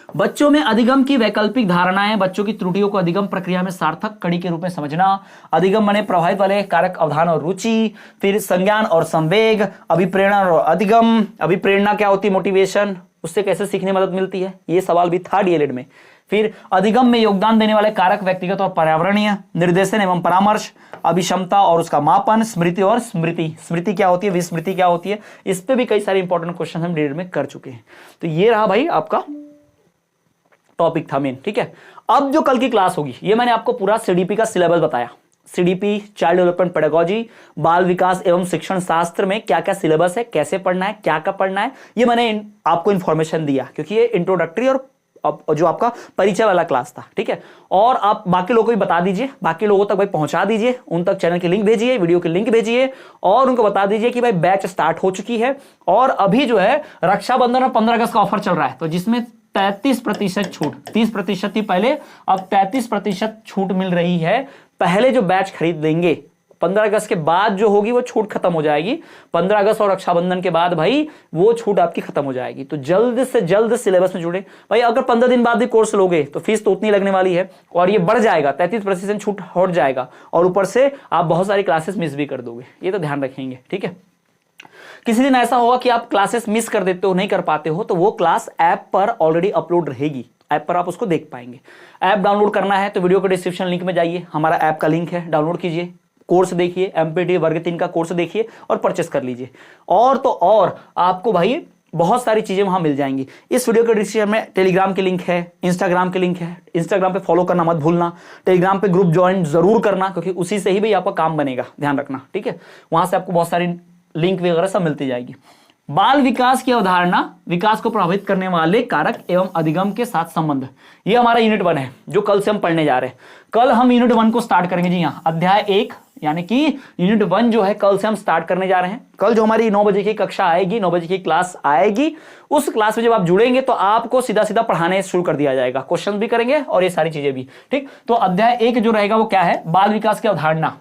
बच्चों में अधिगम की वैकल्पिक धारणाएं, बच्चों की त्रुटियों को अधिगम प्रक्रिया में सार्थक कड़ी के रूप में समझना, अधिगम बने प्रभावित वाले कारक अवधान और रुचि, फिर संज्ञान और संवेग, अभिप्रेरणा और अधिगम। अभिप्रेरणा क्या होती है, मोटिवेशन, उससे कैसे सीखने में मदद मिलती है, ये सवाल भी था डीएलएड में। फिर अधिगम में योगदान देने वाले कारक व्यक्तिगत और पर्यावरणीय, निर्देशन एवं परामर्श, अभिक्षमता और उसका मापन, स्मृति और स्मृति क्या होती है, विस्मृति क्या होती है, इस पे भी कई सारे इंपॉर्टेंट क्वेश्चन हम डीएलएड में कर चुके हैं। तो ये रहा भाई आपका टॉपिक था मेन, ठीक है। अब जो कल की क्लास होगी, ये मैंने आपको पूरा सीडीपी का सिलेबस बताया। सीडीपी, चाइल्ड डेवलपमेंट पेडागोजी, बाल विकास एवं शिक्षण शास्त्र में क्या क्या सिलेबस है, कैसे पढ़ना है, क्या क्या पढ़ना है, ये मैंने आपको इन्फॉर्मेशन दिया, क्योंकि ये इंट्रोडक्टरी और जो आपका परिचय वाला क्लास था, ठीक है। और आप बाकी लोगों को भी बता दीजिए, बाकी लोगों तक भाई पहुंचा दीजिए, उन तक चैनल की लिंक भेजिए, वीडियो की लिंक भेजिए, और उनको बता दीजिए कि भाई बैच स्टार्ट हो चुकी है। और अभी जो है रक्षाबंधन और 15 अगस्त का ऑफर चल रहा है, तो जिसमें 33% छूट, 30% थी पहले, अब 33% छूट मिल रही है। पहले जो बैच खरीद लेंगे, 15 अगस्त के बाद जो होगी वो छूट खत्म हो जाएगी। 15 अगस्त और रक्षाबंधन के बाद भाई वो छूट आपकी खत्म हो जाएगी। तो जल्द से जल्द सिलेबस में जुड़े भाई। अगर 15 दिन बाद भी कोर्स लोगे तो फीस तो उतनी लगने वाली है, और ये बढ़ जाएगा, 33% छूट हट जाएगा, और ऊपर से आप बहुत सारी क्लासेस मिस भी कर दोगे, ये तो ध्यान रखेंगे, ठीक है। किसी दिन ऐसा होगा कि आप क्लासेस मिस कर देते हो, नहीं कर पाते हो, तो वो क्लास ऐप पर ऑलरेडी अपलोड रहेगी, ऐप पर आप उसको देख पाएंगे। ऐप डाउनलोड करना है तो वीडियो के डिस्क्रिप्शन लिंक में जाइए, हमारा ऐप का लिंक है, डाउनलोड कीजिए, कोर्स देखिए, एमपीटी वर्ग 3 का कोर्स देखिए और परचेस कर लीजिए। और तो और आपको भाई बहुत सारी चीजें वहां मिल जाएंगी। इस वीडियो के डिस्क्रिप्शन में टेलीग्राम की लिंक है, इंस्टाग्राम की लिंक है, इंस्टाग्राम पे फॉलो करना मत भूलना, टेलीग्राम पे ग्रुप ज्वाइन जरूर करना, क्योंकि उसी से ही भाई आपका काम बनेगा, ध्यान रखना, ठीक है। वहां से आपको बहुत सारी लिंक वगैरह सब मिलती जाएगी। बाल विकास की अवधारणा, विकास को प्रभावित करने वाले कारक एवं अधिगम के साथ संबंध, ये हमारा यूनिट 1 है जो कल से हम पढ़ने जा रहे हैं। कल हम यूनिट 1 को स्टार्ट करेंगे जी हाँ, अध्याय 1, यानी कि यूनिट 1 जो है कल से हम स्टार्ट करने जा रहे हैं। कल जो हमारी 9 बजे की कक्षा आएगी, 9 बजे की क्लास आएगी, उस क्लास में जब आप जुड़ेंगे तो आपको सीधा सीधा पढ़ाने शुरू कर दिया जाएगा, क्वेश्चन भी करेंगे और ये सारी चीजें भी, ठीक। तो अध्याय 1 जो रहेगा वो क्या है, बाल विकास की अवधारणा।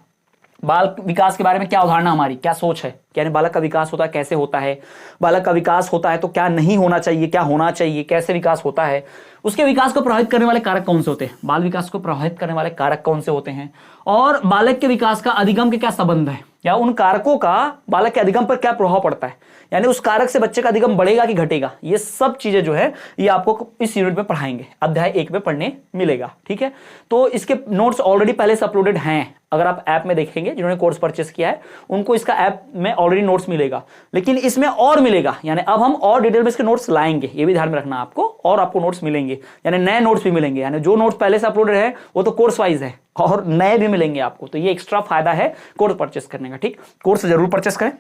बाल विकास के बारे में क्या अवधारणा, हमारी क्या सोच है, यानी बालक का विकास होता है, कैसे होता है, बालक का विकास होता है तो क्या नहीं होना चाहिए, क्या होना चाहिए, कैसे विकास होता है, उसके विकास को प्रभावित करने वाले कारक कौन से होते हैं, बाल विकास को प्रभावित करने वाले कारक कौन से होते हैं, और बालक के विकास का अधिगम के क्या संबंध है, या उन कारकों का बालक के अधिगम पर क्या प्रभाव पड़ता है, यानी उस कारक से बच्चे का अधिगम बढ़ेगा कि घटेगा। ये सब चीजें जो है ये आपको इस यूनिट में पढ़ाएंगे, अध्याय 1 में पढ़ने मिलेगा, ठीक है। तो इसके नोट्स ऑलरेडी पहले से अपलोडेड हैं, अगर आप ऐप में देखेंगे, जिन्होंने कोर्स परचेस किया है उनको इसका ऐप में ऑलरेडी नोट्स मिलेगा, लेकिन इसमें और मिलेगा, यानी अब हम और डिटेल में इसके नोट्स लाएंगे, ये भी ध्यान में रखना आपको, और आपको नोट्स मिलेंगे, यानी नए नोट्स भी मिलेंगे, यानी जो नोट्स पहले से अपलोडेड है वो तो कोर्स वाइज है, और नए भी मिलेंगे आपको। तो ये एक्स्ट्रा फायदा है कोर्स परचेस करने का, ठीक। कोर्स जरूर परचेस करें।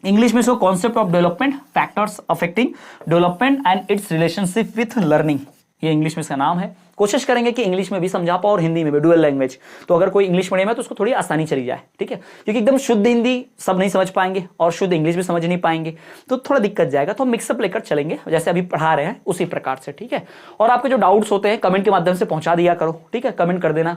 इंग्लिश में इसको concept of development, factors affecting development and it's relationship with learning, ये इंग्लिश में इसका नाम है। कोशिश करेंगे कि इंग्लिश में भी समझा पाओ और हिंदी में भी, डुअल लैंग्वेज। तो अगर कोई इंग्लिश मीडियम है तो उसको थोड़ी आसानी चली जाए, ठीक है, क्योंकि एकदम शुद्ध हिंदी सब नहीं समझ पाएंगे और शुद्ध इंग्लिश भी समझ नहीं पाएंगे, तो थोड़ा दिक्कत जाएगा। तो मिक्सअप लेकर चलेंगे, जैसे अभी पढ़ा रहे हैं उसी प्रकार से, ठीक है। और आपके जो डाउट्स होते हैं कमेंट के माध्यम से पहुंचा दिया करो, ठीक है, कमेंट कर देना।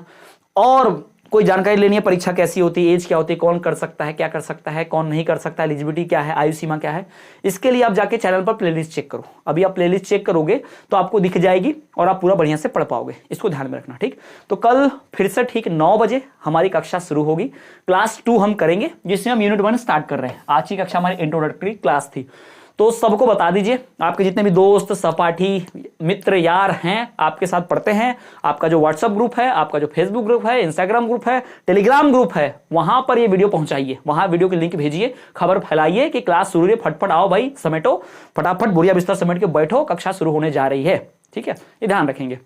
और कोई जानकारी लेनी है परीक्षा कैसी होती है, एज क्या होती है, कौन कर सकता है, क्या कर सकता है, कौन नहीं कर सकता, एलिजिबिलिटी क्या है, आयु सीमा क्या है, इसके लिए आप जाके चैनल पर प्लेलिस्ट चेक करो। अभी आप प्लेलिस्ट चेक करोगे तो आपको दिख जाएगी और आप पूरा बढ़िया से पढ़ पाओगे, इसको ध्यान में रखना। ठीक, तो कल फिर से ठीक 9 बजे हमारी कक्षा शुरू होगी। क्लास 2 हम करेंगे जिसमें हम यूनिट 1 स्टार्ट कर रहे हैं। आज की कक्षा हमारी इंट्रोडक्टरी क्लास थी, तो सबको बता दीजिए, आपके जितने भी दोस्त, सहपाठी, मित्र, यार हैं, आपके साथ पढ़ते हैं, आपका जो व्हाट्सएप ग्रुप है, आपका जो फेसबुक ग्रुप है, इंस्टाग्राम ग्रुप है, टेलीग्राम ग्रुप है, वहां पर ये वीडियो पहुंचाइए, वहां वीडियो की लिंक भेजिए, खबर फैलाइए कि क्लास शुरू है, फटफट आओ भाई, समेटो, फटाफट बोरिया बिस्तर समेट के बैठो, कक्षा शुरू होने जा रही है। ठीक है, ये ध्यान रखेंगे।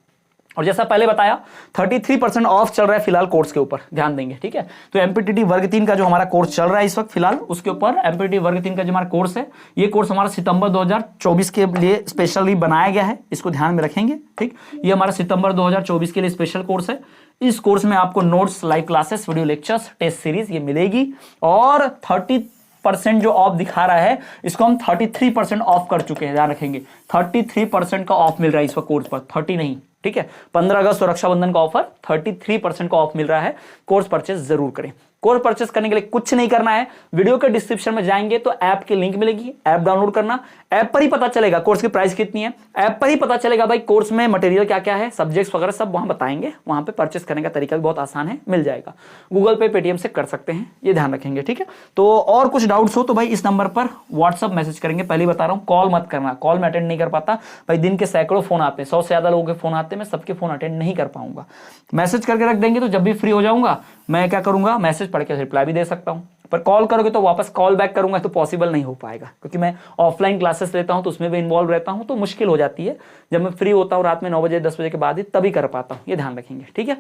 और जैसा पहले बताया 33% ऑफ चल रहा है फिलहाल कोर्स के ऊपर, ध्यान देंगे। ठीक है, तो एमपीटीटी वर्ग 3 का जो हमारा कोर्स चल रहा है इस वक्त फिलहाल, उसके ऊपर एमपीटीटी वर्ग 3 का जो हमारा कोर्स है, ये कोर्स हमारा सितंबर 2024 के लिए स्पेशली बनाया गया है, इसको ध्यान में रखेंगे। ठीक, ये हमारा सितंबर 2024 के लिए स्पेशल कोर्स है। इस कोर्स में आपको notes, live classes, video lectures, test series ये मिलेगी, और 30% जो ऑफ दिखा रहा है इसको हम 33% ऑफ कर चुके हैं, ध्यान रखेंगे। 33% का ऑफ मिल रहा है इस वक्त कोर्स पर, 30 नहीं। ठीक है, 15 अगस्त और रक्षाबंधन का ऑफर 33% का ऑफ मिल रहा है। कोर्स परचेस जरूर करें। कोर्स परचेस करने के लिए कुछ नहीं करना है, वीडियो के डिस्क्रिप्शन में जाएंगे तो ऐप की लिंक मिलेगी, ऐप डाउनलोड करना, ऐप पर ही पता चलेगा कोर्स की प्राइस कितनी है, ऐप पर ही पता चलेगा भाई कोर्स में मटेरियल क्या क्या है, सब्जेक्ट्स वगैरह सब वहां बताएंगे। वहां पे परचेस करने का तरीका भी बहुत आसान है, मिल जाएगा, गूगल पे, पेटीएम से कर सकते हैं, ये ध्यान रखेंगे। ठीक है, तो और कुछ डाउट्स हो तो भाई इस नंबर पर व्हाट्सअप मैसेज करेंगे। पहले बता रहा हूं, कॉल मत करना, कॉल में अटेंड नहीं कर पाता भाई, दिन के सैकड़ों फोन आते हैं, 100 से ज्यादा लोगों के फोन आते हैं, मैं सबके फोन अटेंड नहीं कर पाऊंगा। मैसेज करके रख देंगे तो जब भी फ्री हो जाऊंगा मैं क्या करूंगा, मैसेज पढ़ के रिप्लाई भी दे सकता हूं, पर कॉल करोगे तो वापस कॉल बैक करूंगा तो पॉसिबल नहीं हो पाएगा, क्योंकि मैं ऑफलाइन क्लासेस लेता हूं तो उसमें भी इन्वॉल्व रहता हूं, तो मुश्किल हो जाती है। जब मैं फ्री होता हूं रात में 9 बजे 10 बजे के बाद ही तभी कर पाता हूं, ये ध्यान रखेंगे। ठीक है,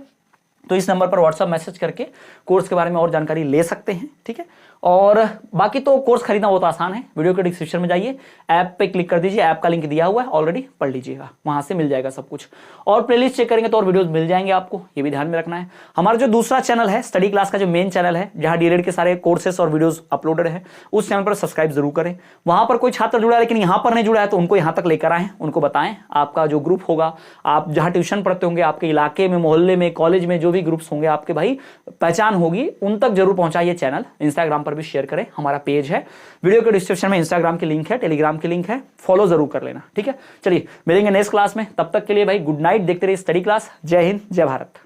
तो इस नंबर पर व्हाट्सएप मैसेज करके कोर्स के बारे में और जानकारी ले सकते हैं। ठीक है, और बाकी तो कोर्स खरीदना बहुत आसान है, वीडियो के डिस्क्रिप्शन में जाइए, ऐप पे क्लिक कर दीजिए, ऐप का लिंक दिया हुआ है ऑलरेडी, पढ़ लीजिएगा, वहां से मिल जाएगा सब कुछ। और प्लेलिस्ट चेक करेंगे तो और वीडियोस मिल जाएंगे आपको, ये भी ध्यान में रखना है। हमारा जो दूसरा चैनल है स्टडी क्लास का, जो मेन चैनल है जहां डीएलएड के सारे कोर्सेस और वीडियोस अपलोडेड है, उस चैनल पर सब्सक्राइब जरूर करें। वहां पर कोई छात्र जुड़ा है लेकिन यहाँ पर नहीं जुड़ा है तो उनको यहाँ तक लेकर आए, उनको बताएं, आपका जो ग्रुप होगा, आप जहां ट्यूशन पढ़ते होंगे, आपके इलाके में, मोहल्ले में, कॉलेज में जो भी ग्रुप्स होंगे आपके भाई पहचान होगी, उन तक जरूर पहुंचाइए चैनल। इंस्टाग्राम पर भी शेयर करें, हमारा पेज है, वीडियो के डिस्क्रिप्शन में इंस्टाग्राम की लिंक है, टेलीग्राम की लिंक है, फॉलो जरूर कर लेना। ठीक है, चलिए मिलेंगे नेक्स्ट क्लास में, तब तक के लिए भाई गुड नाइट, देखते रहिए स्टडी क्लास। जय हिंद, जय भारत।